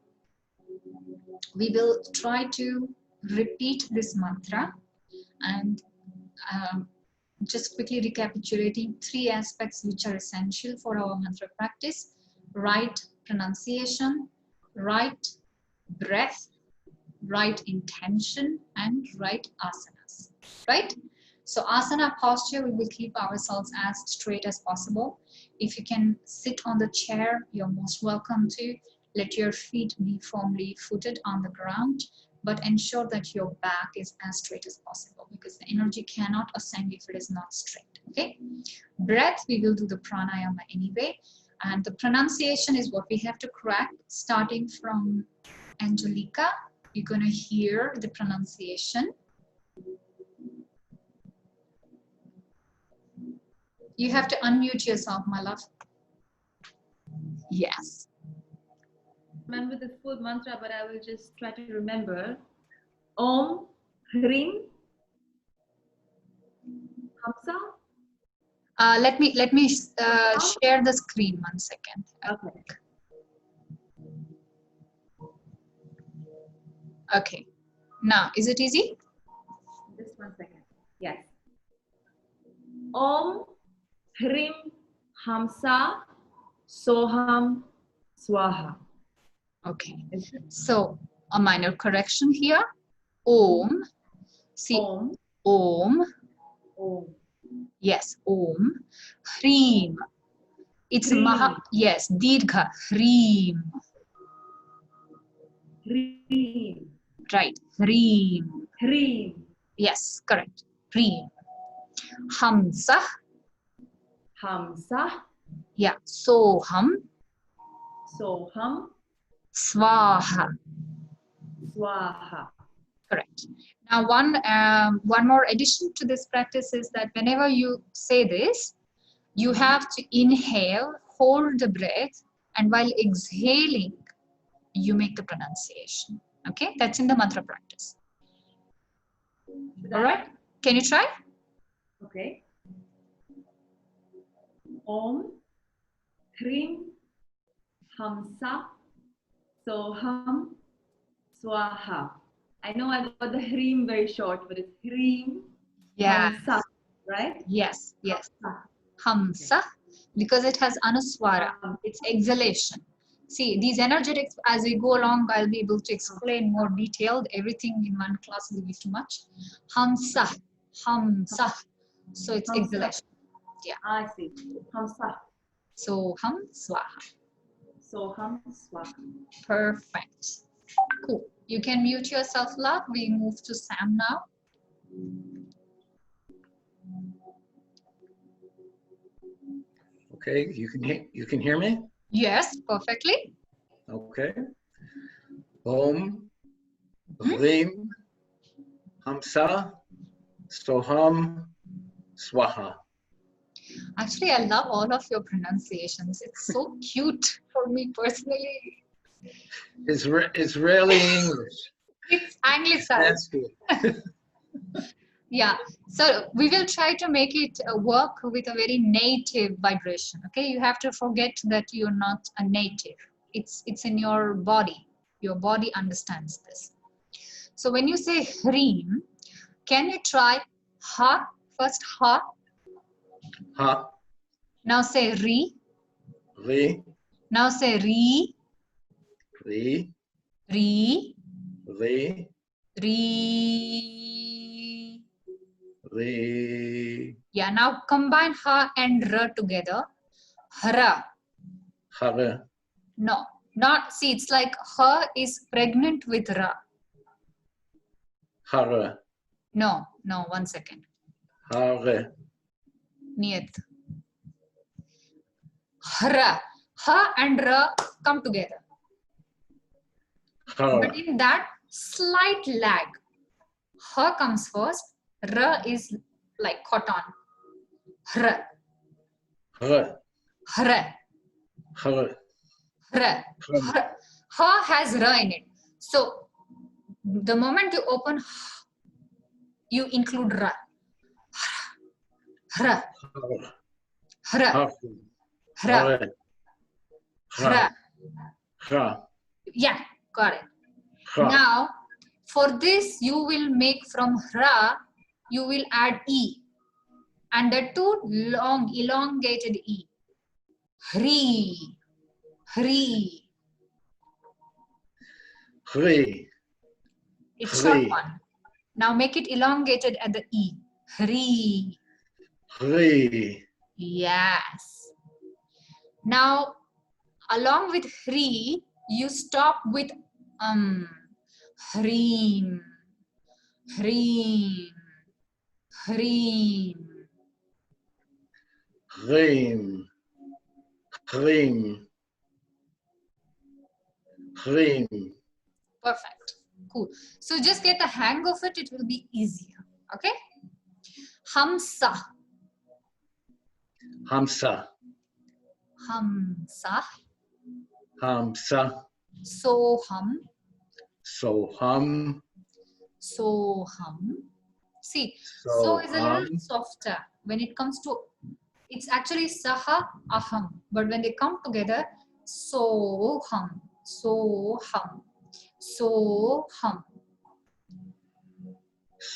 we will try to repeat this mantra, and just quickly recapitulating 3 aspects which are essential for our mantra practice: right pronunciation, right breath, right intention, and right asanas, right? So asana posture, we will keep ourselves as straight as possible. If you can sit on the chair, you're most welcome to. Let your feet be firmly footed on the ground, but ensure that your back is as straight as possible, because the energy cannot ascend if it is not straight, okay? Breath, we will do the pranayama anyway, and the pronunciation is what we have to crack, starting from Angelica. You're going to hear the pronunciation. You have to unmute yourself, my love. Yes. Remember the full mantra, but I will just try to remember. Om, Hrim, Hamsa. Let me share the screen 1 second. Okay. Okay. Now, is it easy? Just 1 second. Yes. Om, Hrim, Hamsa, Soham, Swaha. Okay. So, a minor correction here. Om. See, Om, Om. Om, Yes, Om. Hrim. It's Hrim. Maha. Yes, Dirgha. Hrim. Hrim, Right. Hrim. Hrim, Yes, correct. Hrim. Hamsa. Hamsa, Yeah. Soham. Soham, Swaha. Swaha. Correct. Now, one more addition to this practice is that whenever you say this, you have to inhale, hold the breath, and while exhaling, you make the pronunciation. Okay, that's in the mantra practice. All right, can you try? Okay. Om, Hrim, Hamsa, Soham, Swaha. I know I got the Hrim very short, but it's Hrim, Yeah. Hamsa, right? Yes, yes. Hamsa. Hamsa, because it has anuswara. It's exhalation. See, these energetics, as we go along, I'll be able to explain more detailed. Everything in one class will be too much. Hamsa, Hamsa. So it's Hamsa. exhalation. Yeah. I see. Hamsa, Soham, Swaha. Soham, Swaha. Perfect. Cool. You can mute yourself, love. We move to Sam now. Okay, you can hear me? Yes, perfectly. Okay. Om, Hrim, Hamsa, Soham, Swaha. Actually, I love all of your pronunciations. It's so cute for me personally. Israeli English. It's anglicized. That's good. Yeah. So we will try to make it work with a very native vibration. Okay. You have to forget that you're not a native. It's in your body. Your body understands this. So when you say Hrim, can you try Ha? First Ha. Ha, Now say Ri. Ri, Now say Ri. Ri, Ri. Ri, Ri. Ri, Yeah, now combine Ha and R together. Hara. Hara, No, not, see, it's like Ha is pregnant with Ra. Hara, No, 1 second. Hara, Niyat. Hara. Ha and Ra come together. Hara, But in that slight lag, Ha comes first, Ra is like caught on. Hra. Hara, Hra. Hara, Hra. Hara. Ha has Ra in it. So the moment you open, you include Ra. Hra. Hra. Hra. Hra. Hra. Yeah, got it. Hra. Now, for this, you will make from Hra, you will add E. And the two long, elongated E. Hri. Hri. Hri. It's short Hri. one. Now make it elongated at the E. Hri. Hri. Yes. Now, along with Hri, you stop with Hreem. Hreem. Hreem. Hrim. Hrim. Hrim. Perfect. Cool. So just get the hang of it. It will be easier. Okay. Hamsa. Hamsa. Hamsa. Hamsa. Soham. Soham. Soham. See, so is a little softer. When it comes to, it's actually saha, aham. But when they come together, soham, soham, soham.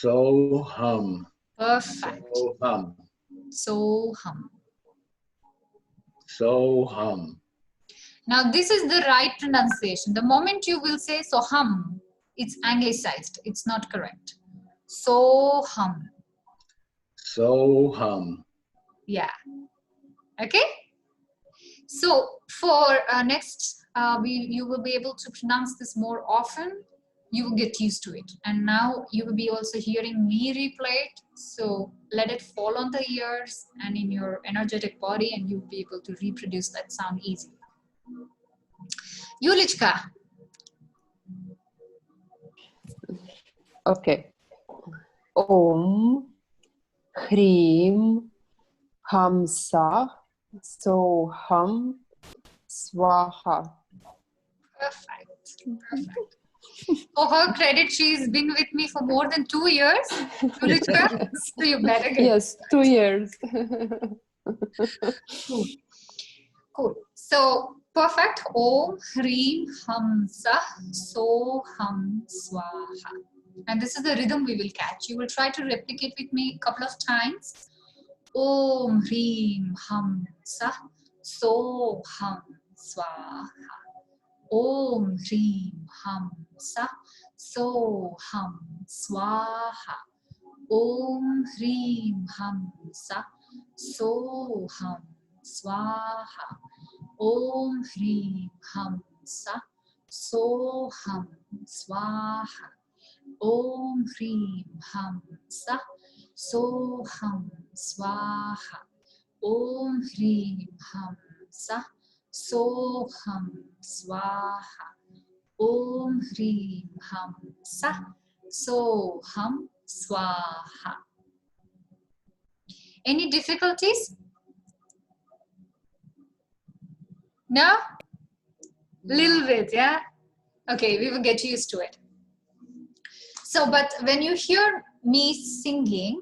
Soham. Perfect. Soham. Soham. Soham. Now this is the right pronunciation. The moment you will say soham, it's anglicized. It's not correct. Soham. Soham. Yeah. Okay. So for next, you will be able to pronounce this more often. You will get used to it. And now you will be also hearing me replay it. So let it fall on the ears and in your energetic body, and you'll be able to reproduce that sound easily. Yulichka. Okay. Om, Hrim, Hamsa, Soham, Swaha. Perfect. Perfect. For her credit, she's been with me for more than 2 years. Yulichka, so you better get Yes, 2 years. Cool. Cool. So perfect. Om Hrim Hamsa Soham Swaha. And this is the rhythm we will catch. You will try to replicate with me a couple of times. Om Hrim Hamsa Soham Swaha. Om Hrim Hamsa Soham Swaha. Om Hrim Hamsa Soham Swaha. Om Hrim Hamsa Soham Swaha. Om Hrim Hamsa Soham Swaha. Om Hrim Hamsa Soham Swaha. Om Hrim Hamsa Soham Swaha. Any difficulties? No? Little bit, yeah? Okay, we will get used to it. So, but when you hear me singing,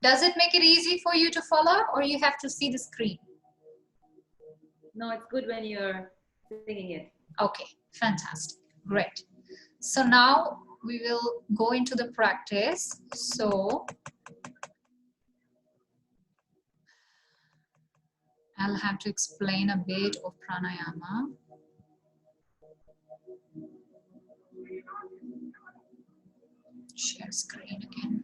does it make it easy for you to follow, or you have to see the screen? No, it's good when you're singing it. Okay, fantastic, great. So now we will go into the practice. So I'll have to explain a bit of pranayama. Share screen again.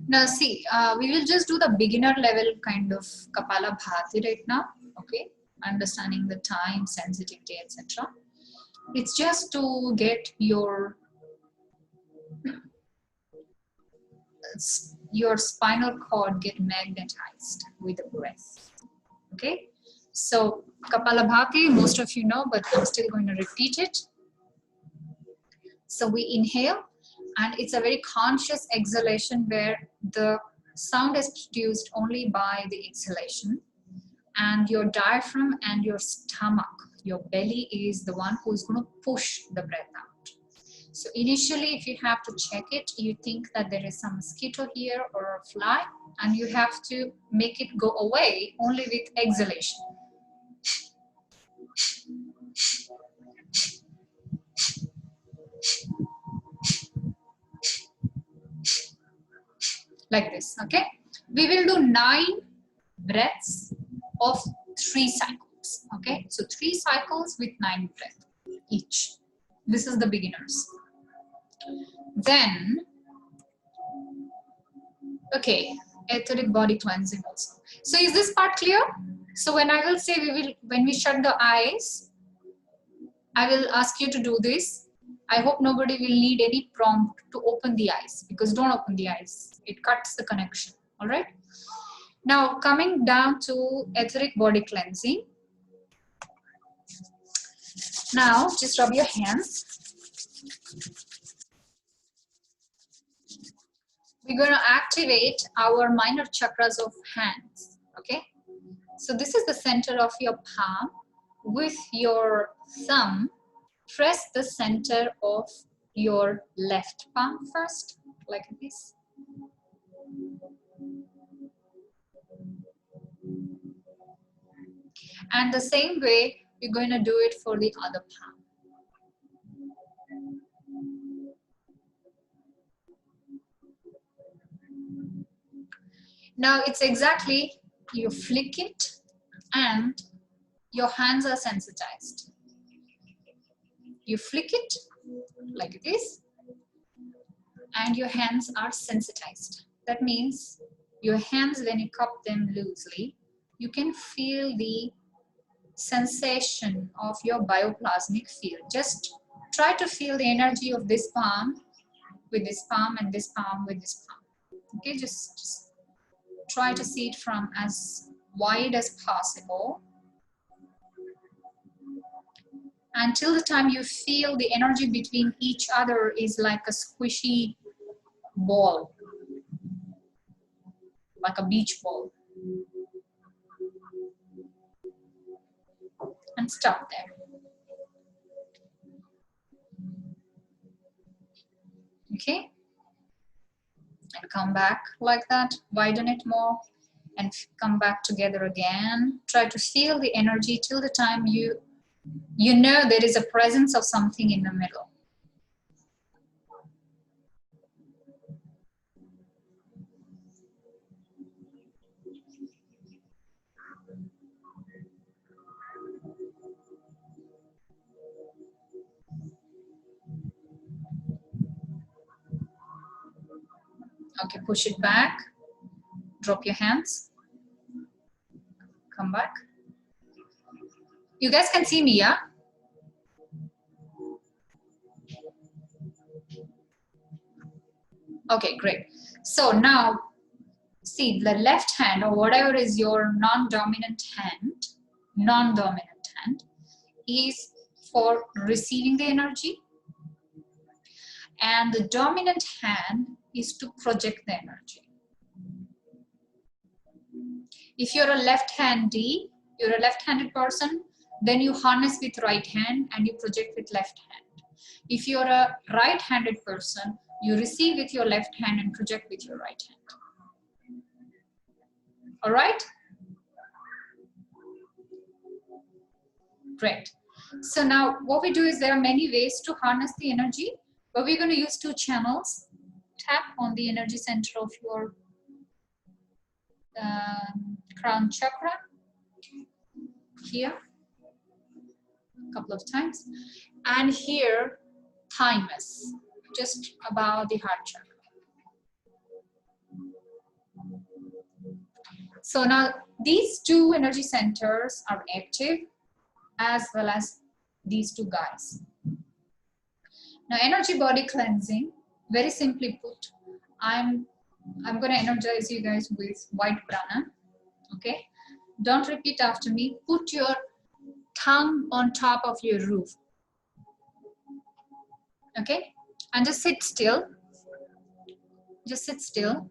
Now see, we will just do the beginner level kind of Kapalabhati right now, okay? Understanding the time, sensitivity, etc. It's just to get your spinal cord get magnetized with the breath, okay? So Kapalabhati, most of you know, but I'm still going to repeat it. So we inhale, and it's a very conscious exhalation where the sound is produced only by the exhalation, and your diaphragm and your stomach, your belly is the one who's going to push the breath out. So initially, if you have to check it, you think that there is some mosquito here or a fly, and you have to make it go away only with exhalation. Like this, okay? We will do 9 breaths of 3 cycles, okay? So 3 cycles with 9 breaths each. This is the beginners. Then, okay, etheric body cleansing also. So is this part clear? So when I will say when we shut the eyes, I will ask you to do this. I hope nobody will need any prompt to open the eyes, because don't open the eyes. It cuts the connection, all right? Now coming down to etheric body cleansing. Now just rub your hands. We're going to activate our minor chakras of hands, okay? So this is the center of your palm. With your thumb, press the center of your left palm first, like this. And the same way, you're going to do it for the other palm. Now it's exactly, you flick it and your hands are sensitized. You flick it like this and your hands are sensitized. That means your hands, when you cup them loosely, you can feel the sensation of your bioplasmic field. Just try to feel the energy of this palm with this palm and this palm with this palm. Okay, just try to see it from as wide as possible until the time you feel the energy between each other is like a squishy ball, like a beach ball. And stop there. Okay? And come back like that, widen it more, and come back together again. Try to feel the energy till the time you know there is a presence of something in the middle. Okay, push it back, drop your hands, come back. You guys can see me, yeah? Okay, great. So now, see, the left hand or whatever is your non-dominant hand is for receiving the energy, and the dominant hand is to project the energy. If you're a left-handed, you're a left-handed person, then you harness with right hand and you project with left hand. If you're a right-handed person, you receive with your left hand and project with your right hand. All right? Great. So now what we do is there are many ways to harness the energy, but we're going to use 2 channels. Tap on the energy center of your crown chakra here a couple of times, and here thymus, just above the heart chakra. So now these 2 energy centers are active, as well as these 2 guys. Now energy body cleansing, very simply put, I'm going to energize you guys with white prana. Okay, don't repeat after me. Put your tongue on top of your roof. Okay, and just sit still. Just sit still.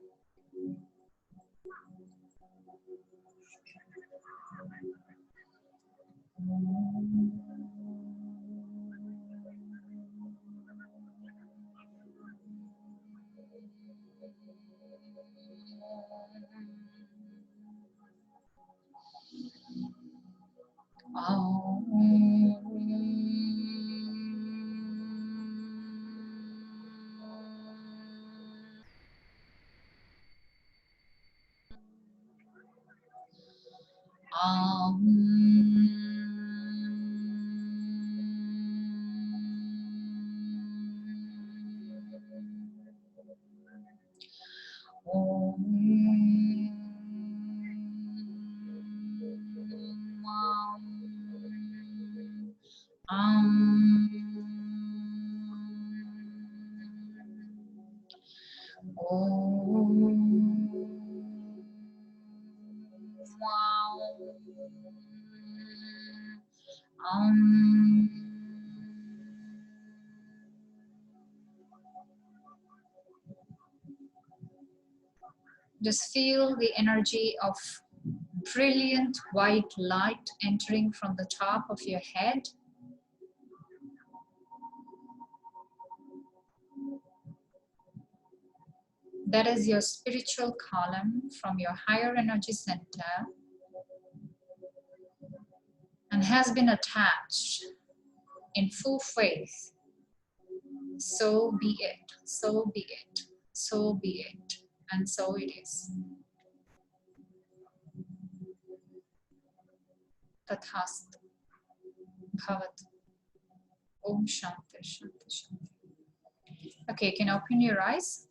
Just feel the energy of brilliant white light entering from the top of your head. That is your spiritual column from your higher energy center and has been attached in full faith. So be it, so be it, so be it, and so it is. Tathastu Bhavat. Om Shanti Shanti Shanti. Okay, you can open your eyes.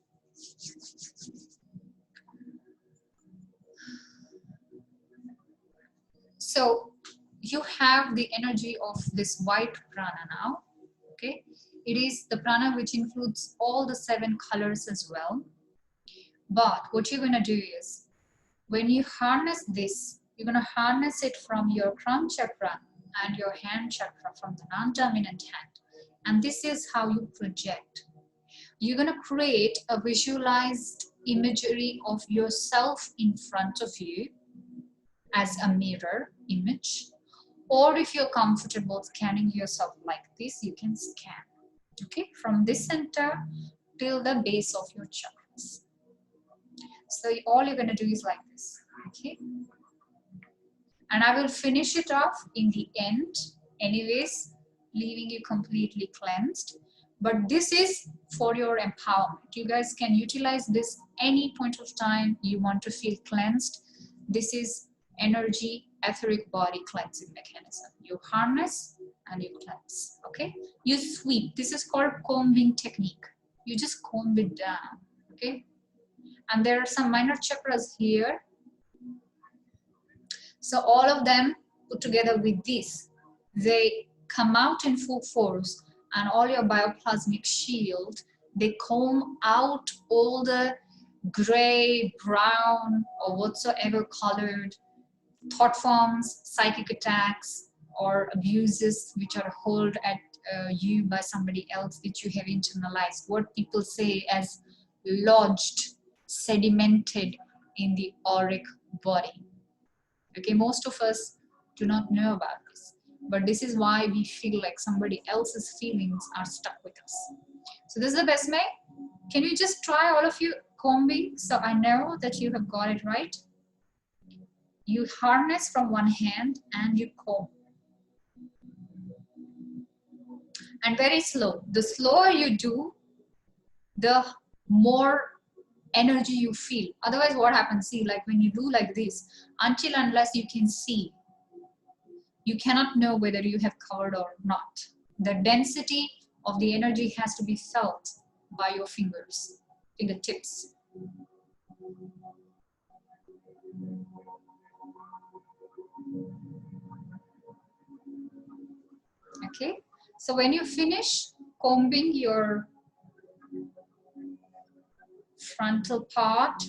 So you have the energy of this white prana now. Okay, it is the prana which includes all the 7 colors as well. But what you're going to do is, when you harness this, you're going to harness it from your crown chakra and your hand chakra from the non-dominant hand. And this is how you project. You're going to create a visualized imagery of yourself in front of you as a mirror image. Or if you're comfortable scanning yourself like this, you can scan. Okay, from this center till the base of your chakras. So all you're going to do is like this. Okay, and I will finish it off in the end anyways, leaving you completely cleansed. But this is for your empowerment. You guys can utilize this any point of time you want to feel cleansed. This is energy etheric body cleansing mechanism. You harness and you cleanse. Okay, you sweep. This is called combing technique. You just comb it down. Okay, and there are some minor chakras here. So all of them put together with this, they come out in full force, and all your bioplasmic shield, they comb out all the gray, brown, or whatsoever colored thought forms, psychic attacks, or abuses which are hurled at you by somebody else, which you have internalized. What people say as lodged, sedimented in the auric body. Okay, most of us do not know about this, but this is why we feel like somebody else's feelings are stuck with us. So this is the best way. Can you just try, all of you, combing, so I know that you have got it right? You harness from one hand and you comb. And very slow. The slower you do, the more energy you feel. Otherwise what happens, see, like when you do like this, until unless you can see, you cannot know whether you have covered or not. The density of the energy has to be felt by your fingers, fingertips. Okay, so when you finish combing your frontal part,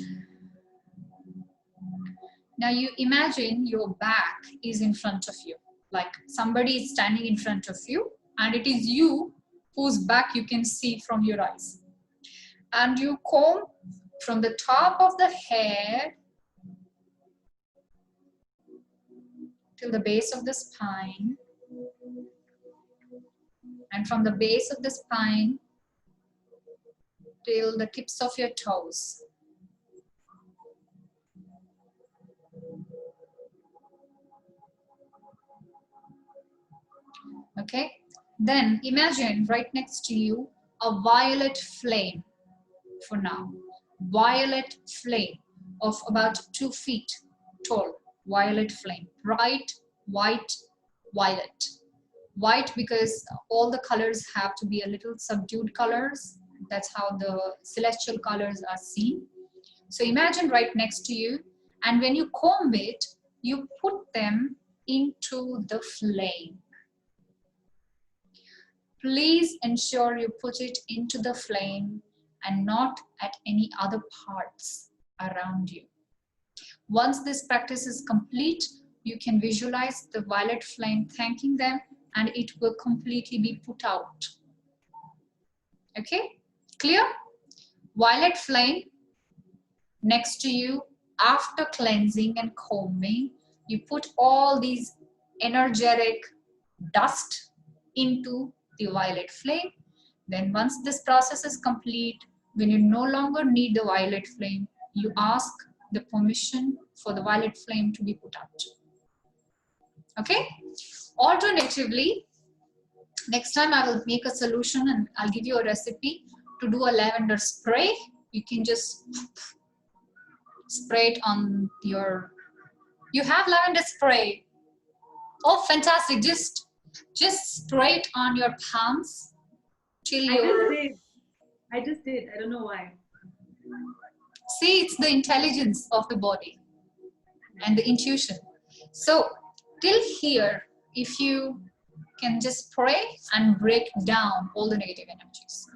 now you imagine your back is in front of you, like somebody is standing in front of you, and it is you whose back you can see from your eyes. And you comb from the top of the head till the base of the spine, and from the base of the spine till the tips of your toes. Okay, then imagine right next to you a violet flame. For now, violet flame of about 2 feet tall. violet flame, bright white violet. White because all the colors have to be a little subdued colors. That's how the celestial colors are seen. So imagine right next to you, and when you comb it, you put them into the flame. Please ensure you put it into the flame and not at any other parts around you. Once this practice is complete, you can visualize the violet flame thanking them, and it will completely be put out. Okay, clear? Violet flame next to you. After cleansing and combing, you put all these energetic dust into the violet flame. Then once this process is complete, when you no longer need the violet flame, you ask the permission for the violet flame to be put out. Okay? Alternatively, next time I will make a solution and I'll give you a recipe to do a lavender spray. You can just spray it on your, you have lavender spray. Oh, fantastic. Just spray it on your palms till your... I just did. I don't know why. See, it's the intelligence of the body and the intuition. So till here, if you can just pray and break down all the negative energies.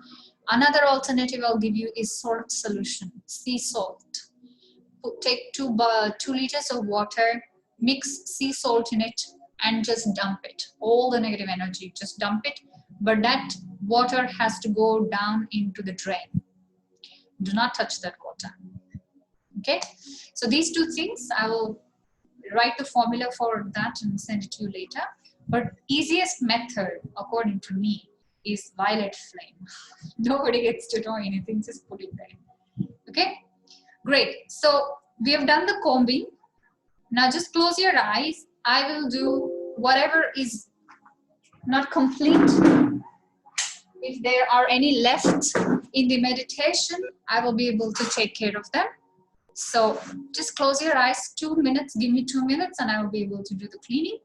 Another alternative I'll give you is salt solution, sea salt. Take 2 liters of water, mix sea salt in it, and just dump it. All the negative energy, just dump it. But that water has to go down into the drain. Do not touch that water. Okay? So these 2 things, I will write the formula for that and send it to you later. But easiest method, according to me, is violet flame. Nobody gets to know anything, just put it there. Okay? Great. So we have done the combing. Now just close your eyes. I will do whatever is not complete. If there are any left in the meditation, I will be able to take care of them. So just close your eyes, 2 minutes, give me 2 minutes, and I will be able to do the cleaning.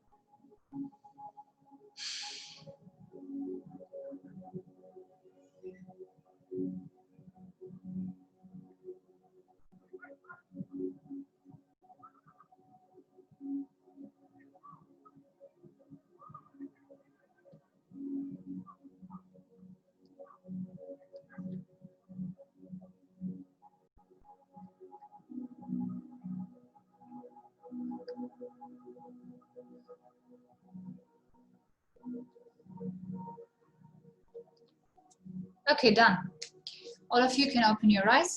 Okay, done. All of you can open your eyes.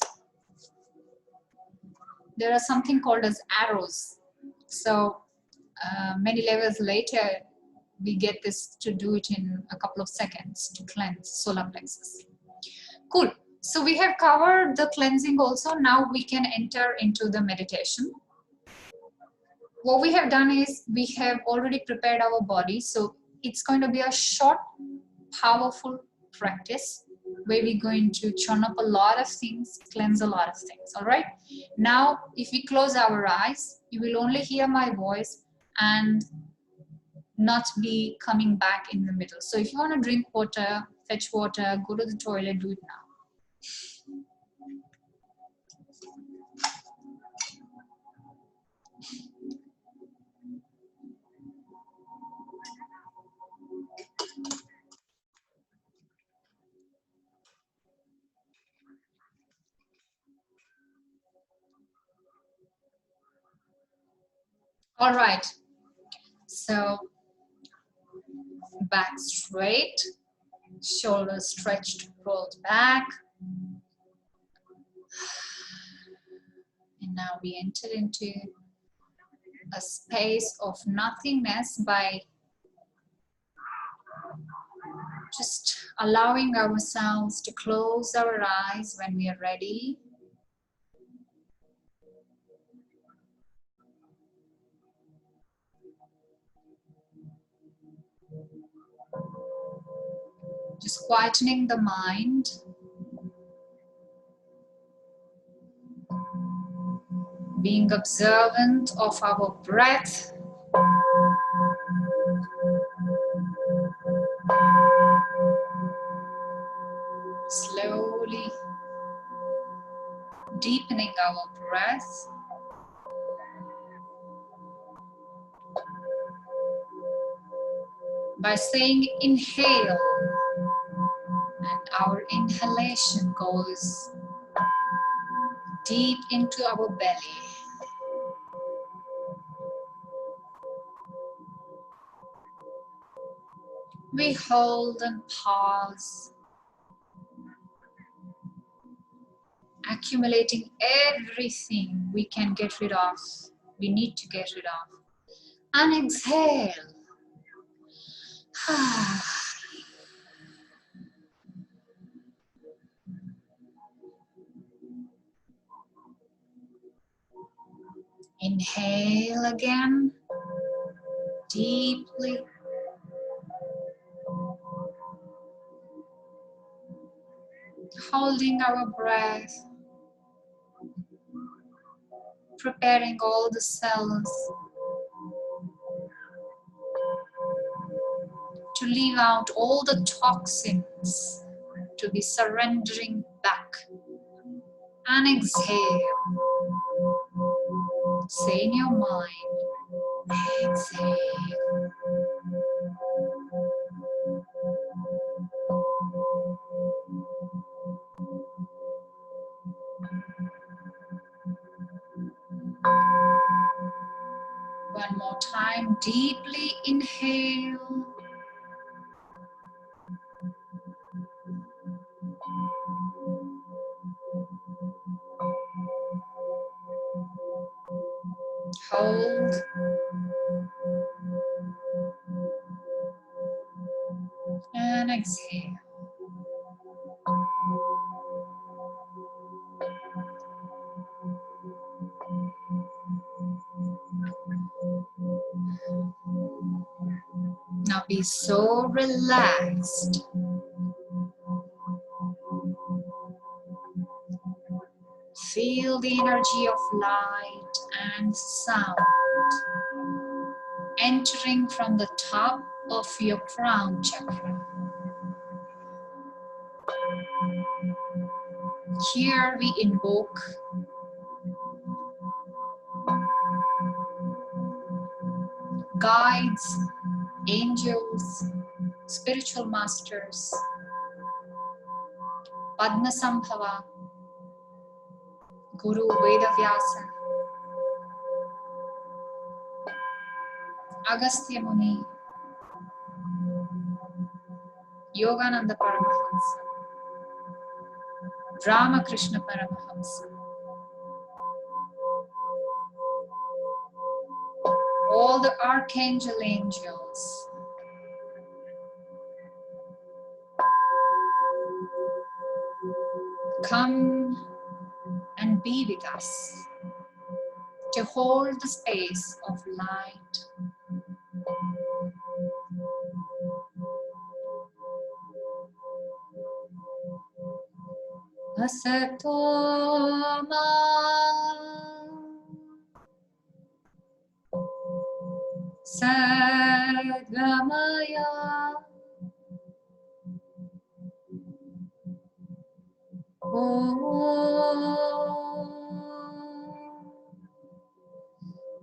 There are something called as arrows. So many levels later, we get this to do it in a couple of seconds to cleanse solar plexus. Cool. So we have covered the cleansing also. Now we can enter into the meditation. What we have done is we have already prepared our body. So it's going to be a short, powerful practice where we're going to churn up a lot of things, cleanse a lot of things. All right. Now, if we close our eyes, you will only hear my voice and not be coming back in the middle. So if you want to drink water, fetch water, go to the toilet, do it now. All right. So back straight, shoulders stretched, rolled back. And now we enter into a space of nothingness by just allowing ourselves to close our eyes when we are ready. Just quietening the mind. being observant of our breath. Slowly deepening our breath. By saying inhale, and our inhalation goes deep into our belly. We hold and pause, accumulating everything we can get rid of, we need to get rid of. And exhale. Inhale again, deeply. Holding our breath, preparing all the cells to leave out all the toxins, to be surrendering back. And exhale. Say in your mind, exhale. One more time, deeply inhale. Hold. And exhale. Now be so relaxed. Feel the energy of light and sound entering from the top of your crown chakra. Here we invoke guides, angels, spiritual masters, Padmasambhava, Guru Vedavyasa, Agastya Muni, Yogananda Paramahamsa, Ramakrishna Paramahamsa, all the archangel angels, come and be with us to hold the space of light. Asato ma sadgamaya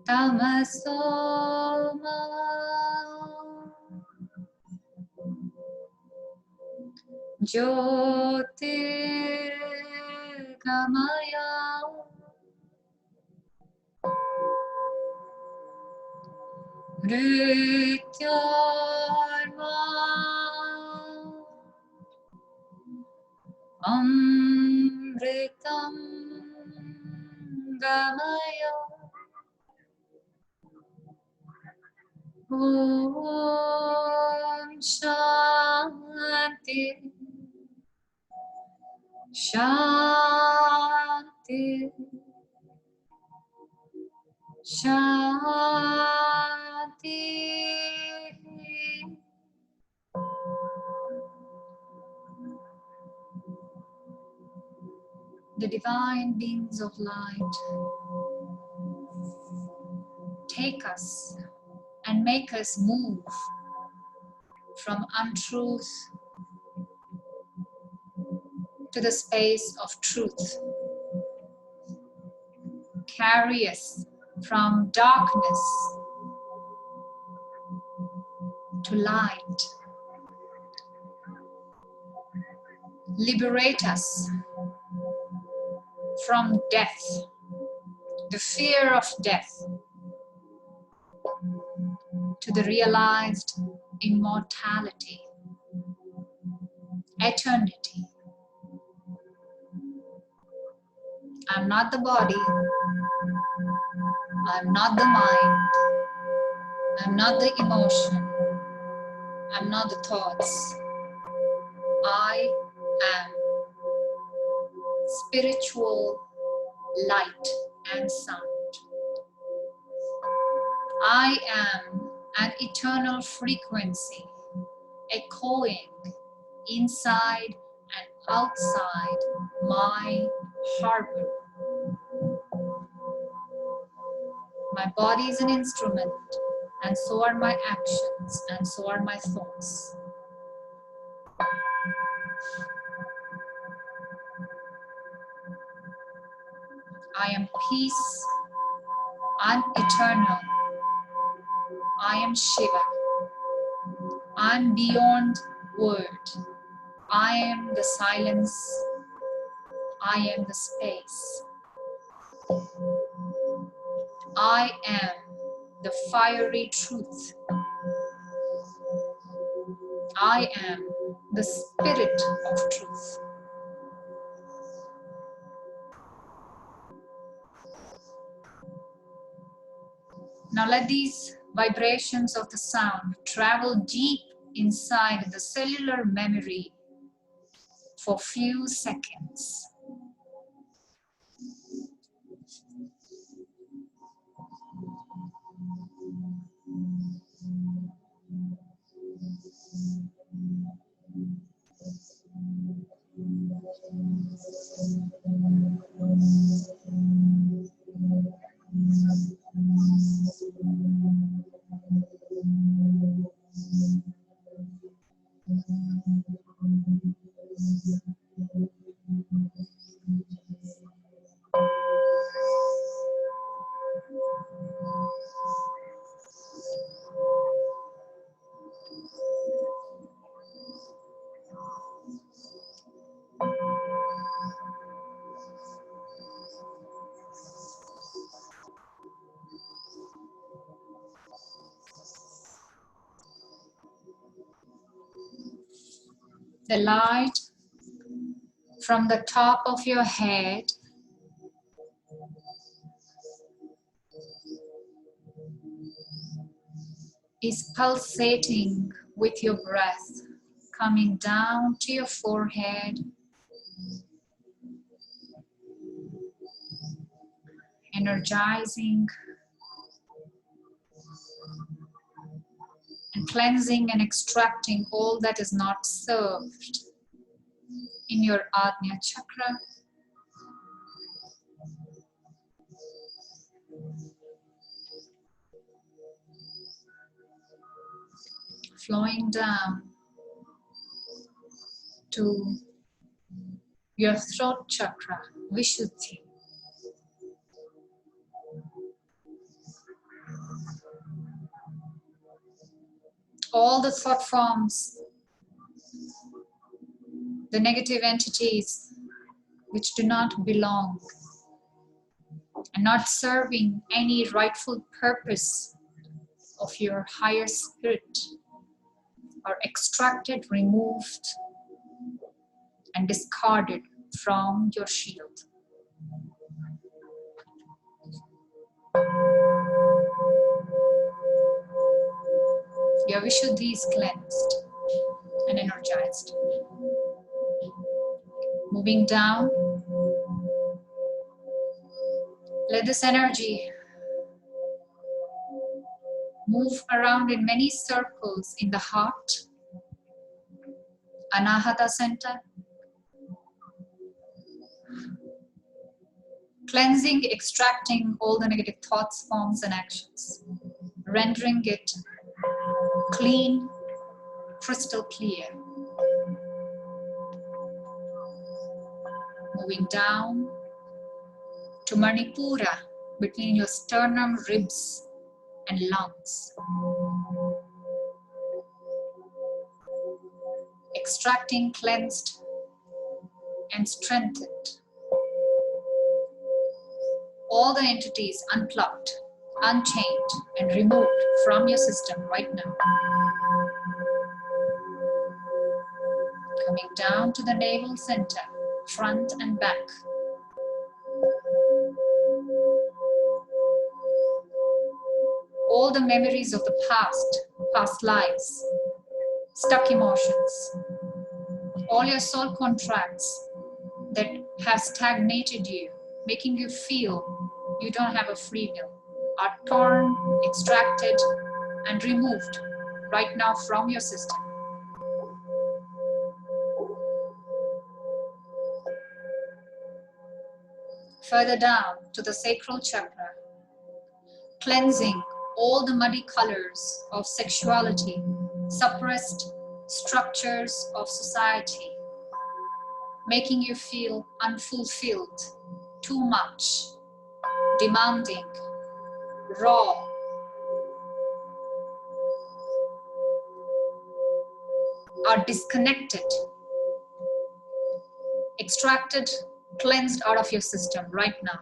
tamaso ma jyotirgamaya mrityorma amritam gamaya. Om Shanti Shanti Shanti. The divine beings of light take us and make us move from untruth to the space of truth. Carry us from darkness to light. Liberate us from death, the fear of death, to the realized immortality, eternity. I'm not the body, I'm not the mind, I'm not the emotion, I'm not the thoughts. I am spiritual light and sound. I am an eternal frequency echoing inside and outside my harbor. My body is an instrument, and so are my actions, and so are my thoughts. I am peace, I'm eternal, I am Shiva, I'm beyond word, I am the silence, I am the space. I am the fiery truth. I am the spirit of truth. Now let these vibrations of the sound travel deep inside the cellular memory for few seconds. The light from the top of your head is pulsating with your breath, coming down to your forehead, energizing and cleansing and extracting all that is not served in your Ajna chakra. Flowing down to your throat chakra, Vishuddhi. All the thought forms, the negative entities which do not belong and not serving any rightful purpose of your higher spirit, are extracted, removed, and discarded from your shield. Your Vishuddhi is cleansed and energized. Moving down, let this energy move around in many circles in the heart, Anahata center, Cleansing, extracting all the negative thoughts, forms, and actions, rendering it clean, crystal clear. Moving down to Manipura, between your sternum, ribs, and lungs. Extracting, cleansed, and strengthened. All the entities unplugged, unchained, and removed from your system right now. Coming down to the navel center, front and back. All the memories of the past lives, stuck emotions, all your soul contracts that have stagnated you, making you feel you don't have a free will, are torn, extracted, and removed right now from your system. Further down to the sacral chakra, cleansing all the muddy colors of sexuality, suppressed structures of society, making you feel unfulfilled, too much, demanding, raw, are disconnected, extracted, cleansed out of your system right now.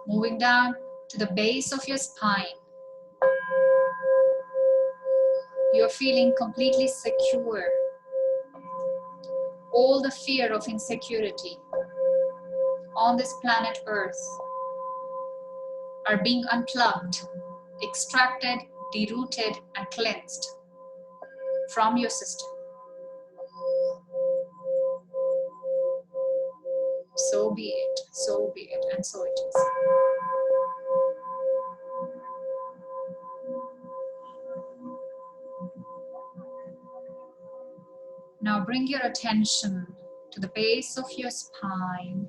Moving down to the base of your spine. You're feeling completely secure. All the fear of insecurity on this planet Earth are being unplugged, extracted, derooted, and cleansed from your system. So be it, so be it, and so it is. Now bring your attention to the base of your spine.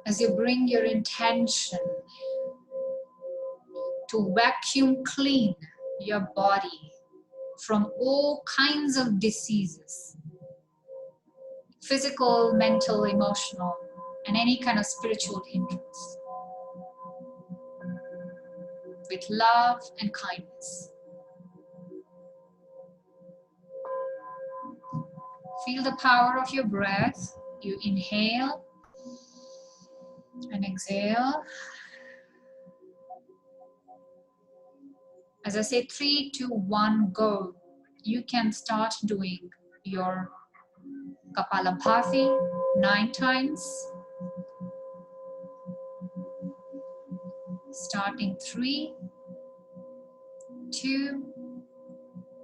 As you bring your intention to vacuum clean your body from all kinds of diseases, physical, mental, emotional, and any kind of spiritual hindrance, with love and kindness. Feel the power of your breath. You inhale and exhale. As I say 3, 2, 1, go, you can start doing your Kapalabhati 9 times. Starting 3, 2,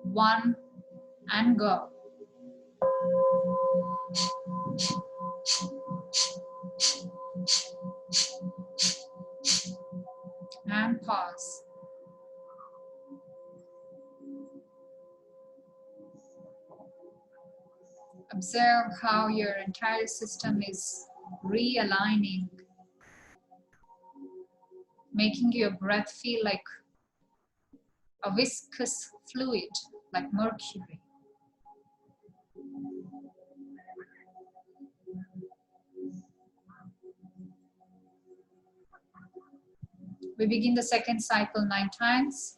1, and go. And pause. Observe how your entire system is realigning, making your breath feel like a viscous fluid, like mercury. We begin the second cycle 9 times.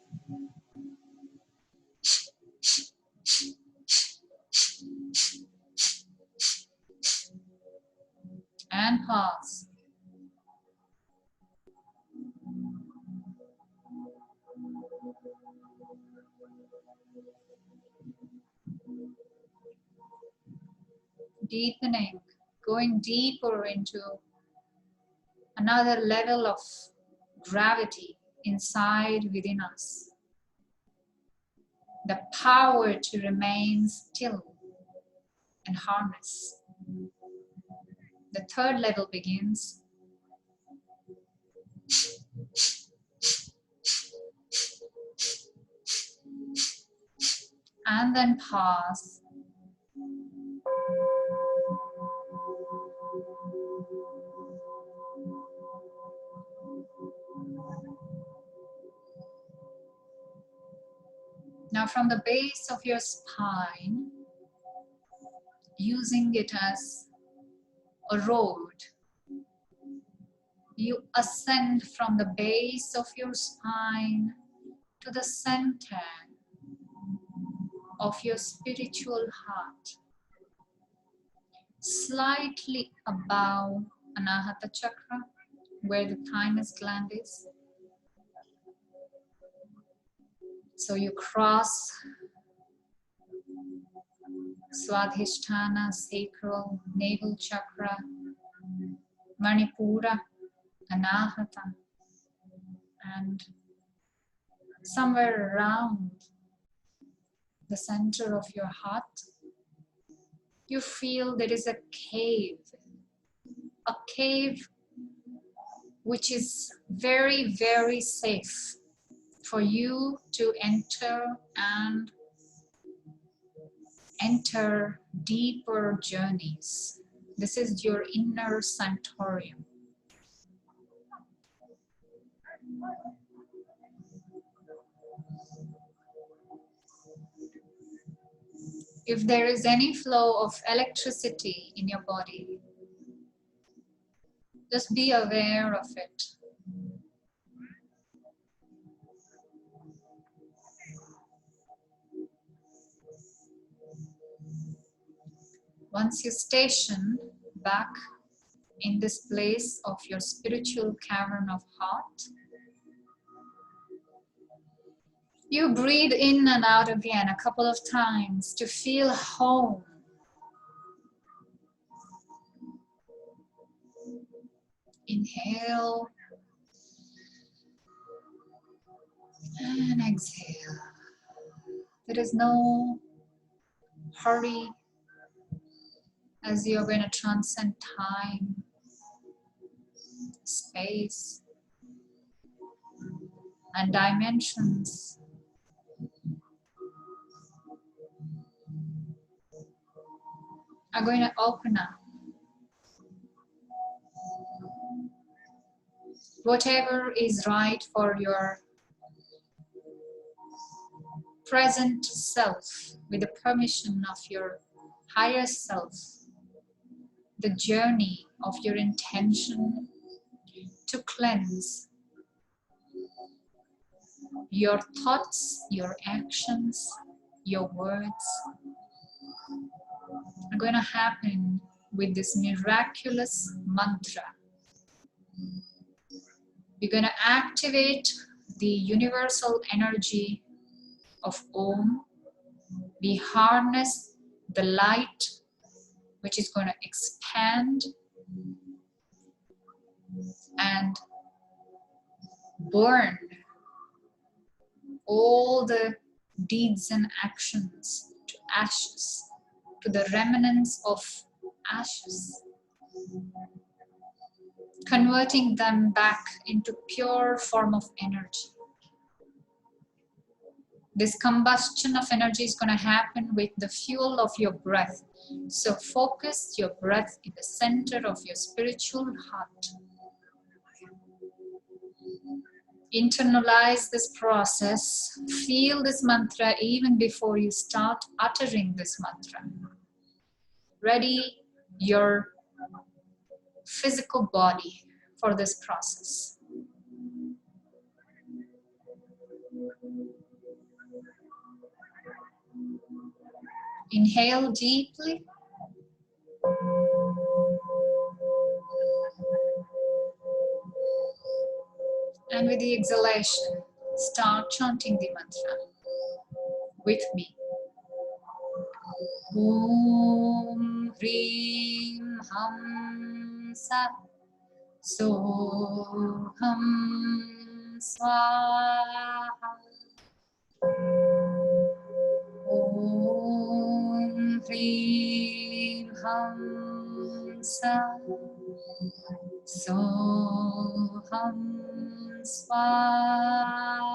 And pause. Deepening, going deeper into another level of gravity inside within us. The power to remain still and harness. The third level begins. and then pause. Now from the base of your spine, using it as a road, you ascend from the base of your spine to the center of your spiritual heart, slightly above Anahata Chakra, where the thymus gland is. So you cross Swadhisthana, sacral, navel chakra, Manipura, Anahata, and somewhere around the center of your heart, you feel there is a cave which is very, very safe for you to enter and enter deeper journeys. This is your inner sanctorium. If there is any flow of electricity in your body, just be aware of it. Once you station back in this place of your spiritual cavern of heart, you breathe in and out again a couple of times to feel home. Inhale and exhale. There is no hurry as you're going to transcend time, space, and dimensions. Are going to open up. Whatever is right for your present self, with the permission of your higher self, the journey of your intention to cleanse your thoughts, your actions, your words are going to happen with this miraculous mantra. We're going to activate the universal energy of Om. We harness the light which is going to expand and burn all the deeds and actions to ashes, to the remnants of ashes, converting them back into pure form of energy. This combustion of energy is going to happen with the fuel of your breath. So focus your breath in the center of your spiritual heart. Internalize this process. Feel this mantra even before you start uttering this mantra. Ready your physical body for this process. Inhale deeply. And with the exhalation, start chanting the mantra with me. Om Hrim Ham Sa So Ham Swaha. Om Hrim Ham Sa Soham Swaha.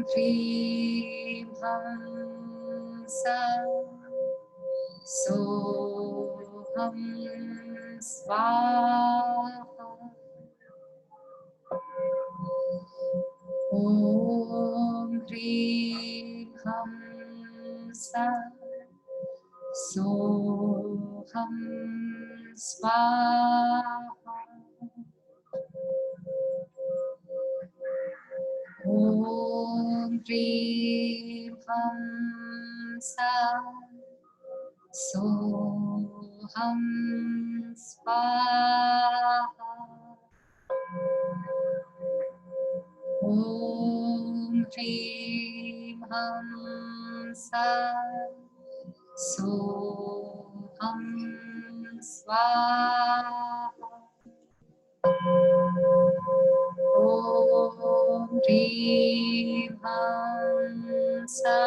Hrim Ham Sa Soham Svaha. Om Hrim Ham Sa Soham Svaha. Om Hrim Ham Sa Soham Svaha. Om Hrim Ham Sa Soham Svaha. Om Hrim Ham Sa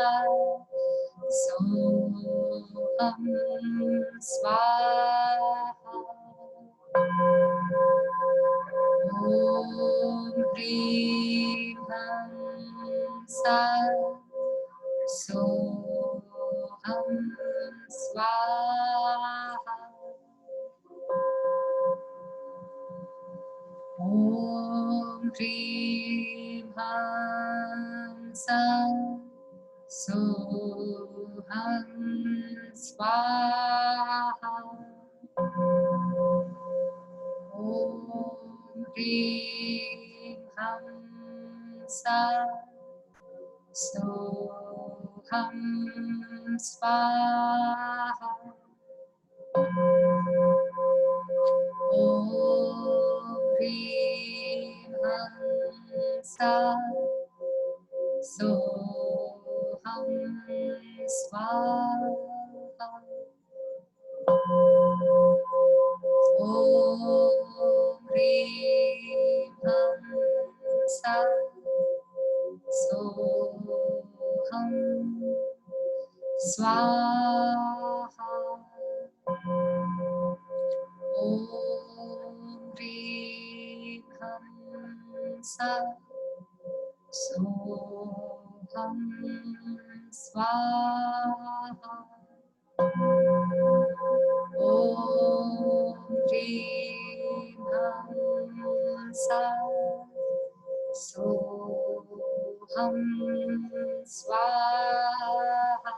Soham Svaha. Om Hrim Ham Sa Soham Svaha. Om Hrim Ham Sa Soham Svaha. Om Hrim Ham Sa Soham Svaha. Om Hrim Ham Sa Soham Svaha. Om Hrim Ham Sa Soham Svaha. Om Hrim Ham Sa Soham Svaha. Om Hrim Ham Sa Soham Svaha.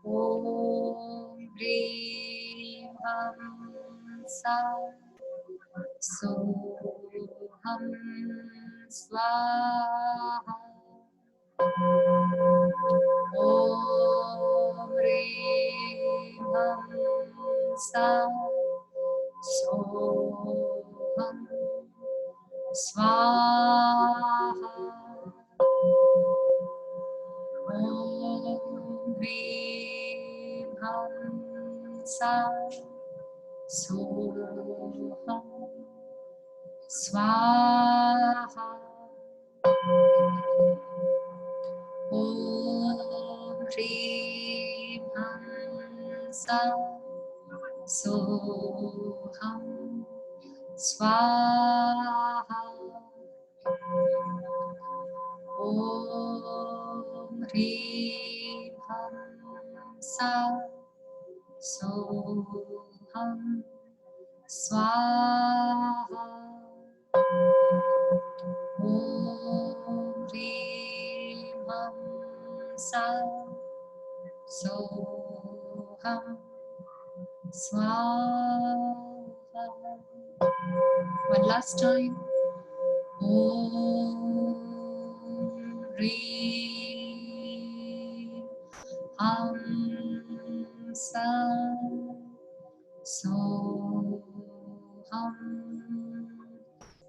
Om Hrim Ham Sa Soham Svaha. Om Hrim Ham Sa Soham Svaha. Om Hrim Ham Sa Soham Svaha. Om Hrim Ham Sa Soham Svaha. Om Hrim Ham Sa Soham Svaha. Om Hrim Ham Sa Soham Svaha. One last time. Om Hrim Ham Sa Soham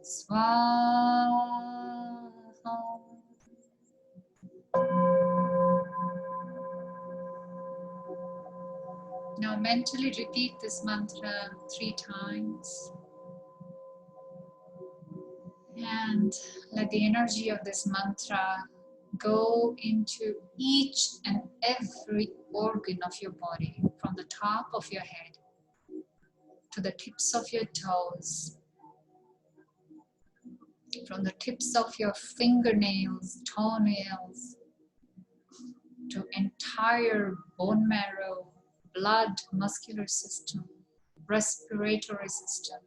Svaha. Now mentally repeat this mantra 3 times. And let the energy of this mantra go into each and every organ of your body, from the top of your head to the tips of your toes. from the tips of your fingernails, toenails, to entire bone marrow, blood, muscular system, respiratory system.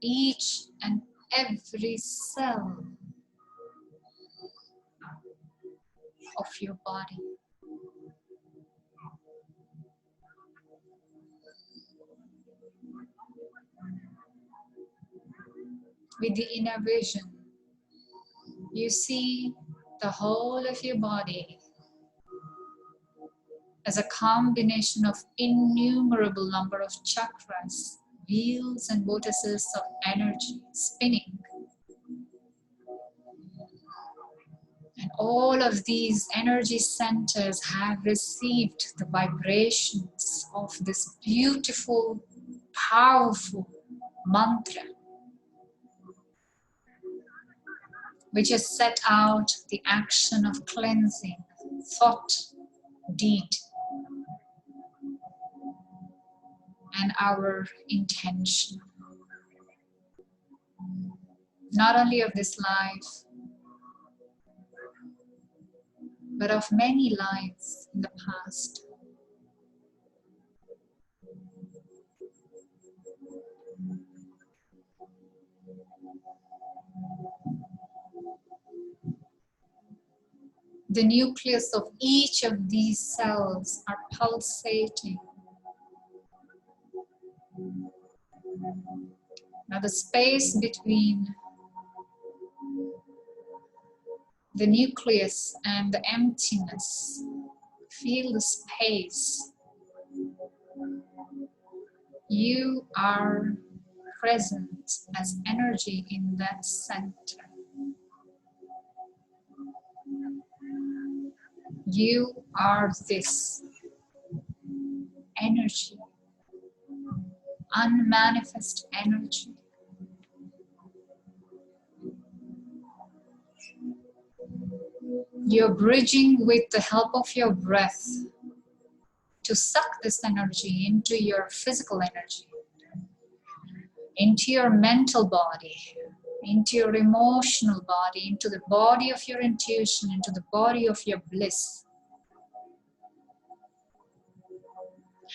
Each and every cell of your body. With the inner vision, you see the whole of your body as a combination of innumerable number of chakras, wheels and vortices of energy spinning. And all of these energy centers have received the vibrations of this beautiful, powerful mantra, which has set out the action of cleansing, thought, deed, and our intention. Not only of this life, but of many lives in the past. The nucleus of each of these cells are pulsating. Now the space between the nucleus and the emptiness, feel the space. You are present as energy in that center. You are this energy, unmanifest energy. You're bridging with the help of your breath to suck this energy into your physical energy, into your mental body, into your emotional body, into the body of your intuition, into the body of your bliss.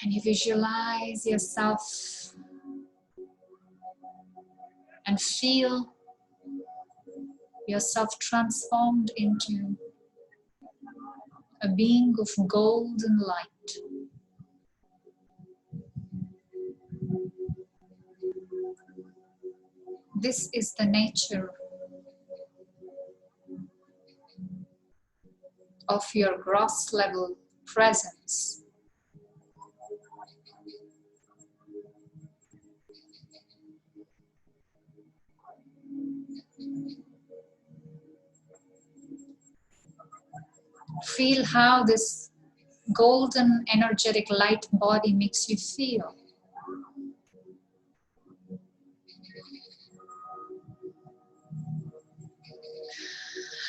And you visualize yourself and feel yourself transformed into a being of golden light. This is the nature of your gross level presence. Feel how this golden energetic light body makes you feel.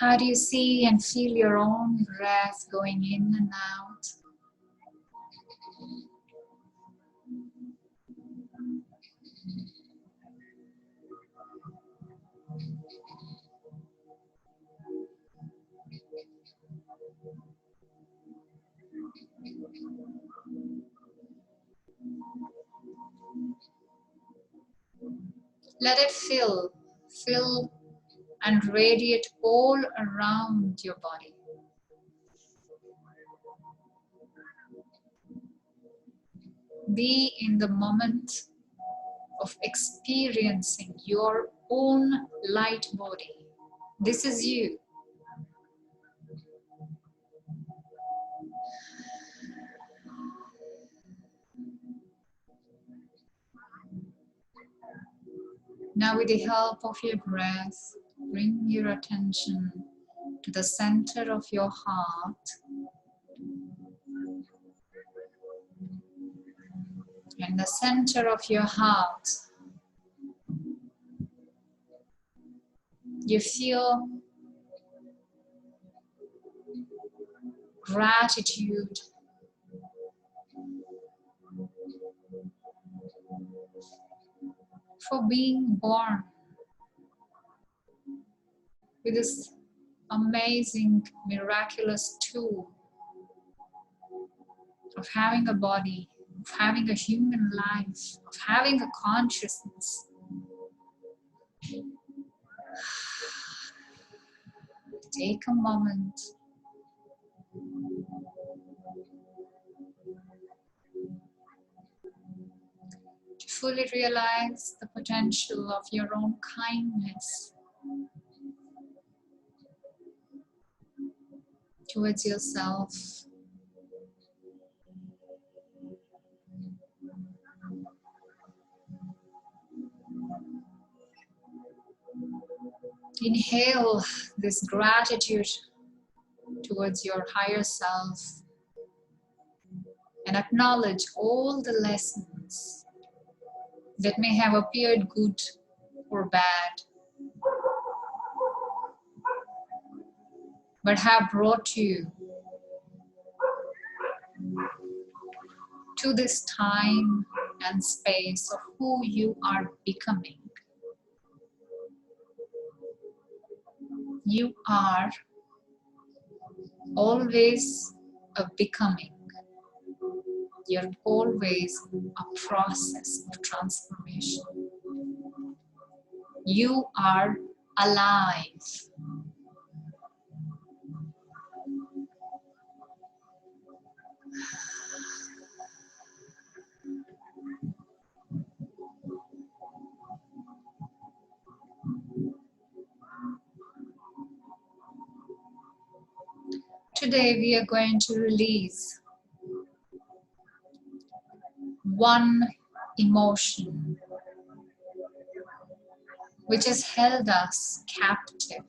How do you see and feel your own breath going in and out? Let it fill and radiate all around your body. Be in the moment of experiencing your own light body. This is you. Now, with the help of your breath, bring your attention to the center of your heart. In the center of your heart, you feel gratitude for being born with this amazing, miraculous tool of having a body, of having a human life, of having a consciousness. Take a moment to fully realize the potential of your own kindness towards yourself. Inhale this gratitude towards your higher self and acknowledge all the lessons that may have appeared good or bad, but have brought you to this time and space of who you are becoming. You are always a becoming. You're always a process of transformation. You are alive. Today we are going to release one emotion which has held us captive.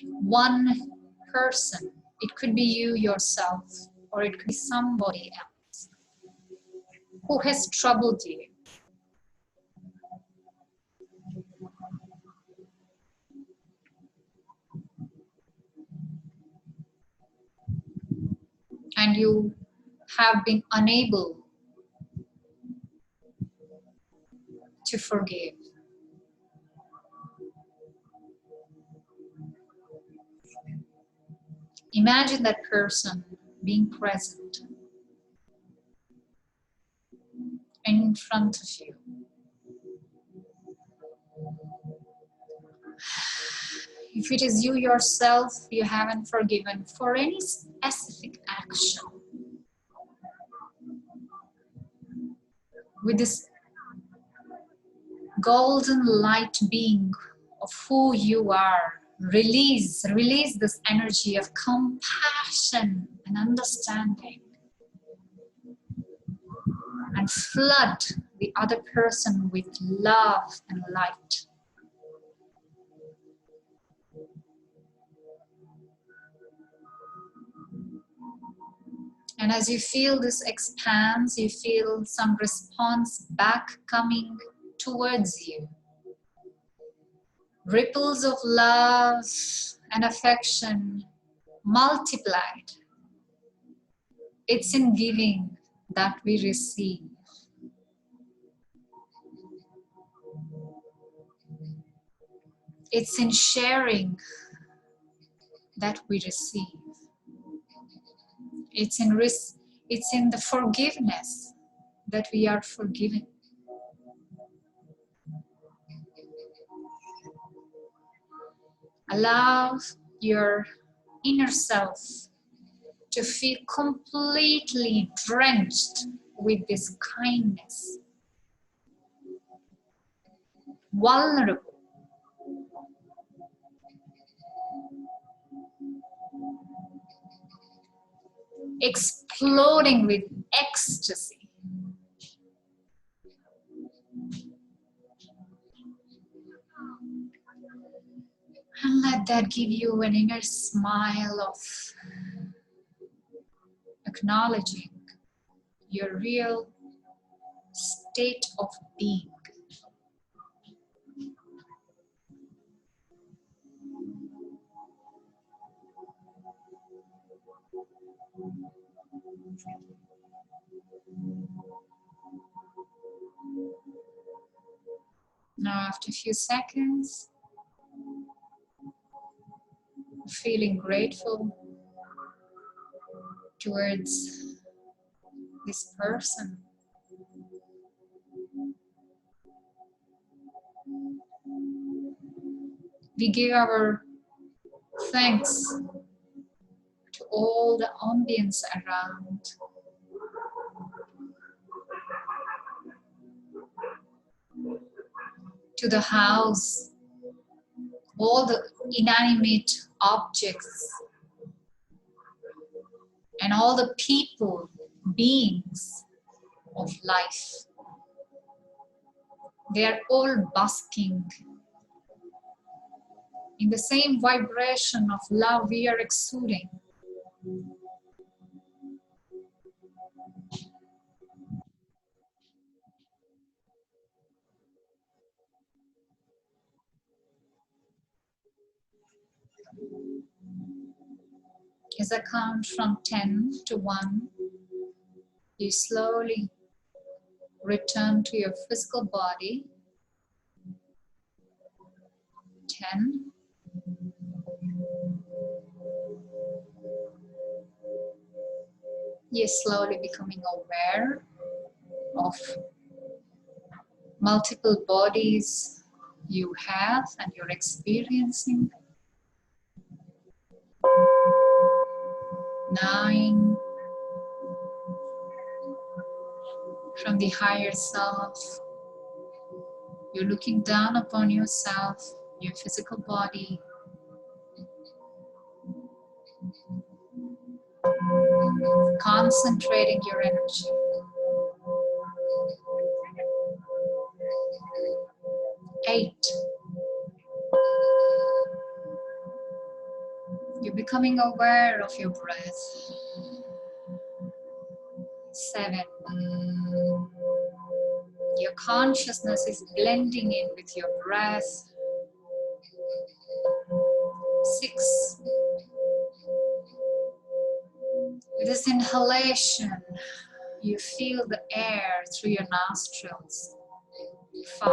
One person, it could be you yourself, or it could be somebody else who has troubled you. And you have been unable to forgive. Imagine that person being present in front of you. If it is you yourself you haven't forgiven for any specific action, with this golden light being of who you are, release this energy of compassion and understanding, and flood the other person with love and light. And as you feel this expanse, you feel some response back coming towards you. Ripples of love and affection multiplied. It's in giving that we receive. It's in sharing that we receive. It's in the forgiveness that we are forgiven. Allow your inner self to feel completely drenched with this kindness. Vulnerable. Exploding with ecstasy. And let that give you an inner smile of acknowledging your real state of being. Now, after a few seconds, feeling grateful towards this person. We give our thanks to all the ambience around. To the house, all the inanimate objects, and all the people, beings of life. They are all basking in the same vibration of love we are exuding. As I count from 10 to 1, you slowly return to your physical body. 10. You're slowly becoming aware of multiple bodies you have and you're experiencing. 9. From the higher self, you're looking down upon yourself, your physical body. Concentrating your energy. 8. You're becoming aware of your breath. 7. Your consciousness is blending in with your breath. 6. With this inhalation, you feel the air through your nostrils. 5.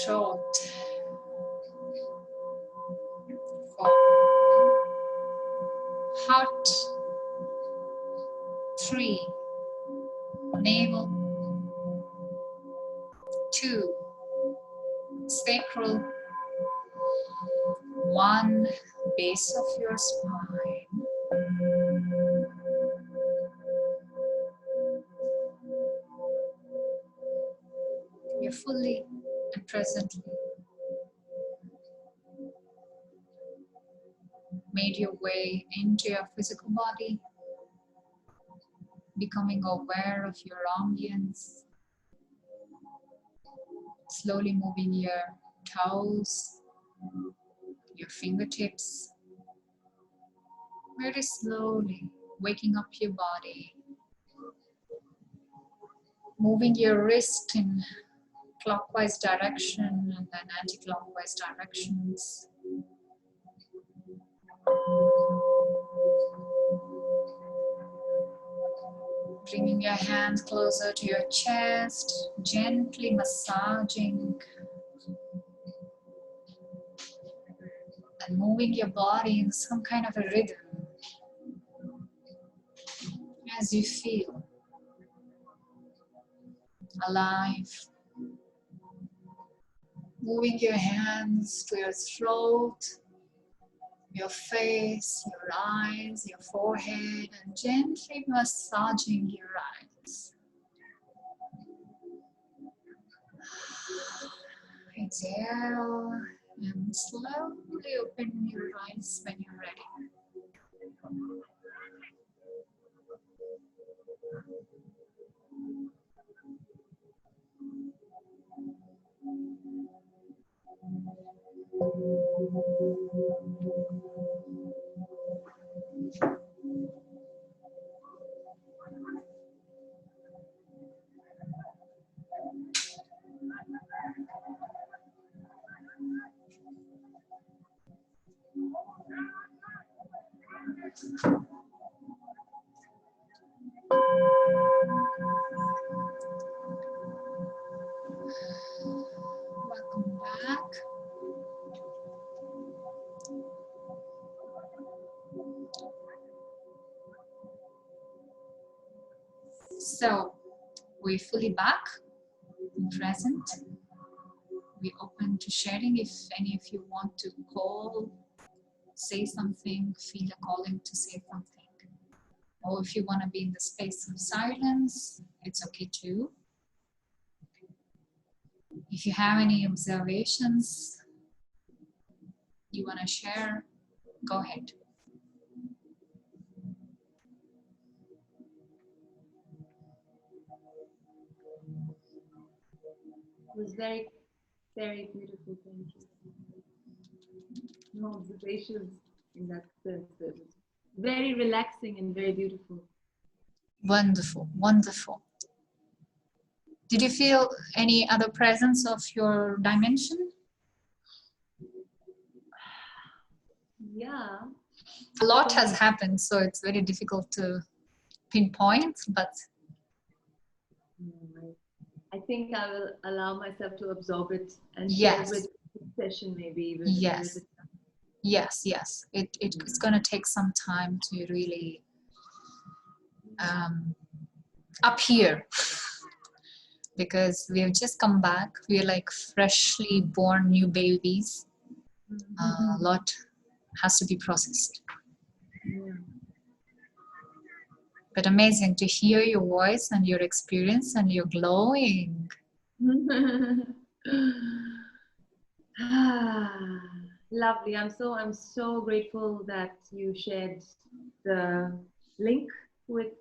Throat. 4. Heart. 3. Navel. 2. Sacral. 1. Base of your spine. You're fully and presently made your way into your physical body, becoming aware of your ambience, slowly moving your toes, your fingertips, very slowly waking up your body, moving your wrist in clockwise direction and then anti-clockwise directions. Bringing your hands closer to your chest, gently massaging and moving your body in some kind of a rhythm as you feel alive. Moving your hands to your throat, your face, your eyes, your forehead, and gently massaging your eyes. Exhale and slowly open your eyes when you're ready. So we're fully back, present. We're open to sharing. If any of you want to call, say something, feel a calling to say something. Or if you want to be in the space of silence, it's okay too. If you have any observations you want to share, go ahead. It was very, very beautiful. Thank you. No observations in that sense. It was very relaxing and very beautiful. Wonderful, wonderful. Did you feel any other presence of your dimension? Yeah. A lot has happened, so it's very difficult to pinpoint, but I think I will allow myself to absorb it and yes. share with the session maybe even. Yes. Yes, yes. It's going to take some time to really appear, because we have just come back. We're like freshly born new babies. A lot has to be processed. Yeah. But amazing to hear your voice and your experience, and you're glowing. Lovely. I'm so grateful that you shared the link with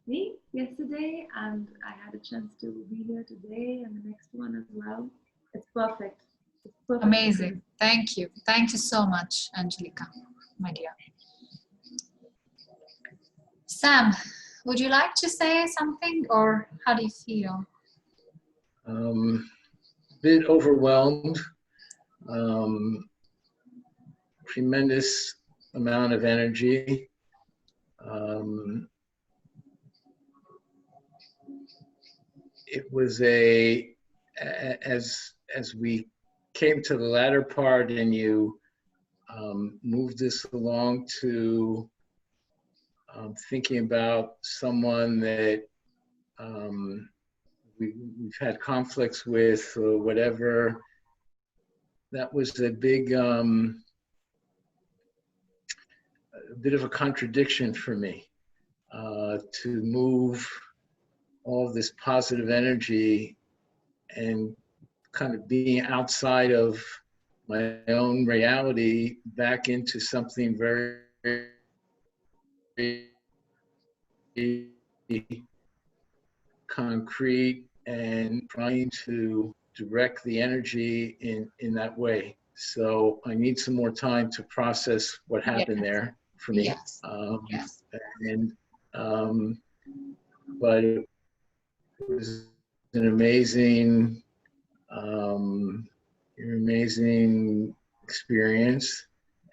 me yesterday, and I had a chance to be here today and the next one as well. It's perfect. It's perfect. Amazing. Thank you. Thank you so much, Angelica, my dear. Sam, would you like to say something, or how do you feel? Bit overwhelmed. Tremendous amount of energy. It was as we came to the latter part and you moved this along to thinking about someone that we've had conflicts with or whatever. That was a big, a bit of a contradiction for me, to move all this positive energy and kind of being outside of my own reality back into something very concrete and trying to direct the energy in that way. So I need some more time to process what happened there for me. Yes. Yes. And but it was an amazing experience,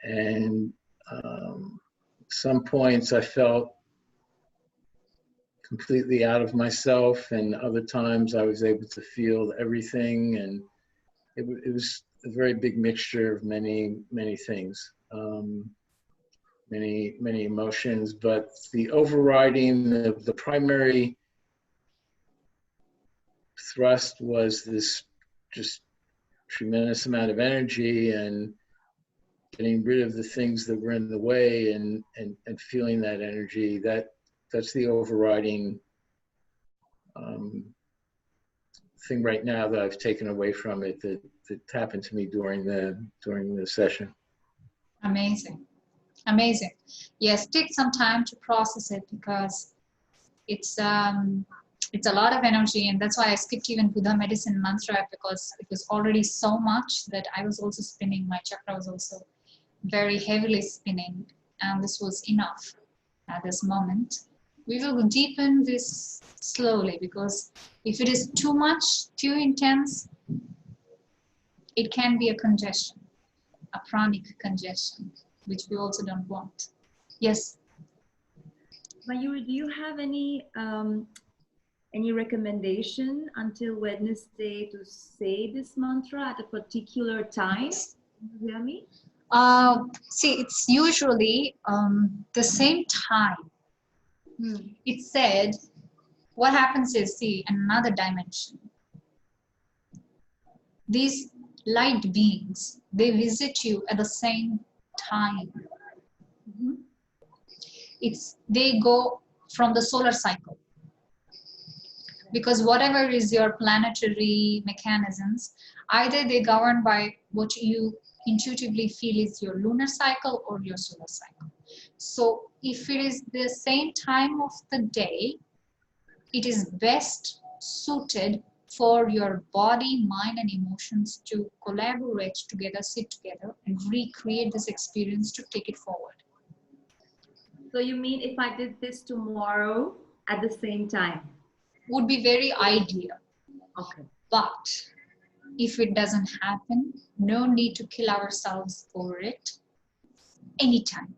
and some points I felt completely out of myself, and other times I was able to feel everything, and it was a very big mixture of many things, many emotions. But the overriding, the primary thrust was this just tremendous amount of energy and getting rid of the things that were in the way, and feeling that energy. That's the overriding thing right now that I've taken away from it, that happened to me during the session. Amazing. Amazing. Yes, take some time to process it, because it's a lot of energy, and that's why I skipped even Buddha medicine mantra, because it was already so much that I was also spinning. My chakra was also very heavily spinning, and this was enough at this moment. We will deepen this slowly, because if it is too much, too intense, it can be a congestion, a pranic congestion, which we also don't want. Yes. Mayuri, do you have any recommendation until Wednesday to say this mantra at a particular time? You hear me? See, it's usually the same time. It said what happens is, see, another dimension. These light beings, they visit you at the same time. They go from the solar cycle, because whatever is your planetary mechanisms, either they govern by what you intuitively feel is your lunar cycle or your solar cycle. So if it is the same time of the day, it is best suited for your body, mind, and emotions to collaborate together, sit together, and recreate this experience to take it forward. So you mean if I did this tomorrow at the same time? Would be very ideal. Okay. But if it doesn't happen, no need to kill ourselves for it anytime.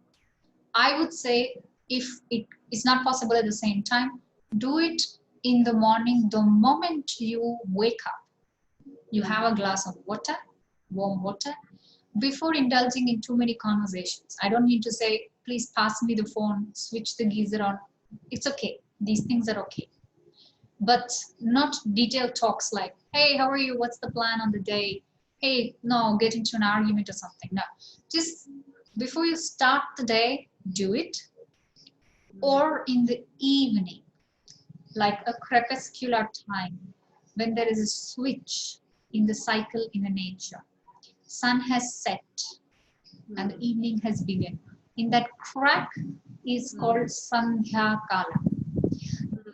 I would say if it is not possible at the same time, do it in the morning. The moment you wake up, you have a glass of water, warm water, before indulging in too many conversations. I don't need to say, please pass me the phone, switch the geyser on. It's okay. These things are okay. But not detailed talks like, hey, how are you? What's the plan on the day? Hey, no, get into an argument or something. No, just before you start the day, do it. Or in the evening, like a crepuscular time, when there is a switch in the cycle in the nature. Sun has set and the evening has begun. In that crack is called Sandhya Kala.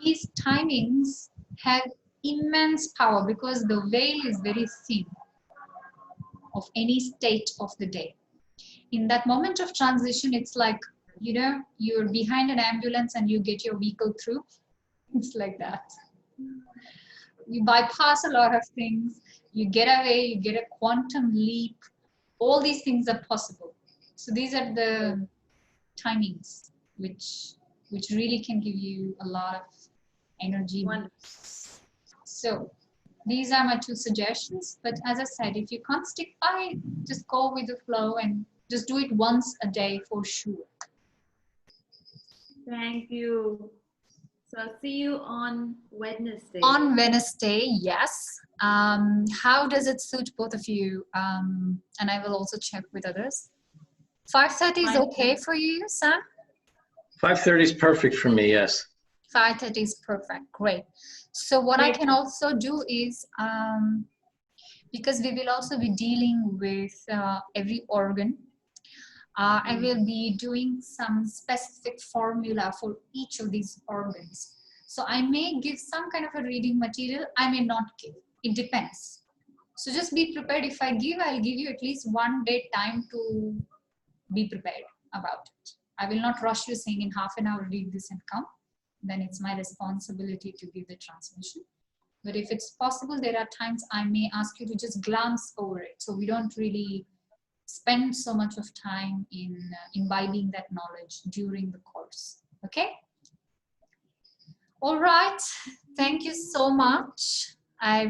These timings have immense power because the veil is very thin of any state of the day. In that moment of transition, it's like, you know, you're behind an ambulance and you get your vehicle through. It's like that. You bypass a lot of things, you get away, you get a quantum leap. All these things are possible. So these are the timings which really can give you a lot of energy. So these are my 2 suggestions. But as I said, if you can't stick by it, just go with the flow and just do it once a day for sure. Thank you. So I'll see you on Wednesday. On Wednesday, yes. How does it suit both of you? And I will also check with others. 5:30 is okay for you, Sam? 5:30 is perfect for me, yes. 5:30 is perfect, great. So what I can also do is, because we will also be dealing with every organ, I will be doing some specific formula for each of these organs. So I may give some kind of a reading material, I may not give, it depends. So just be prepared. If I give, I'll give you at least 1 day time to be prepared about it. I will not rush you saying in half an hour read this and come. Then it's my responsibility to give the transmission. But if it's possible, there are times I may ask you to just glance over it. So we don't really spend so much of time in imbibing that knowledge during the course. Okay? All right. Thank you so much. I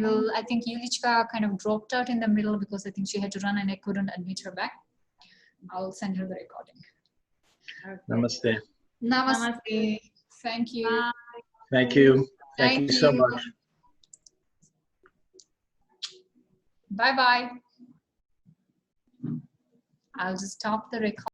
think Yulichka kind of dropped out in the middle because I think she had to run and I couldn't admit her back. I'll send her the recording. Namaste. Namaste. Thank you. Bye. Thank you. Thank you so much. Bye-bye. I'll just stop the recording.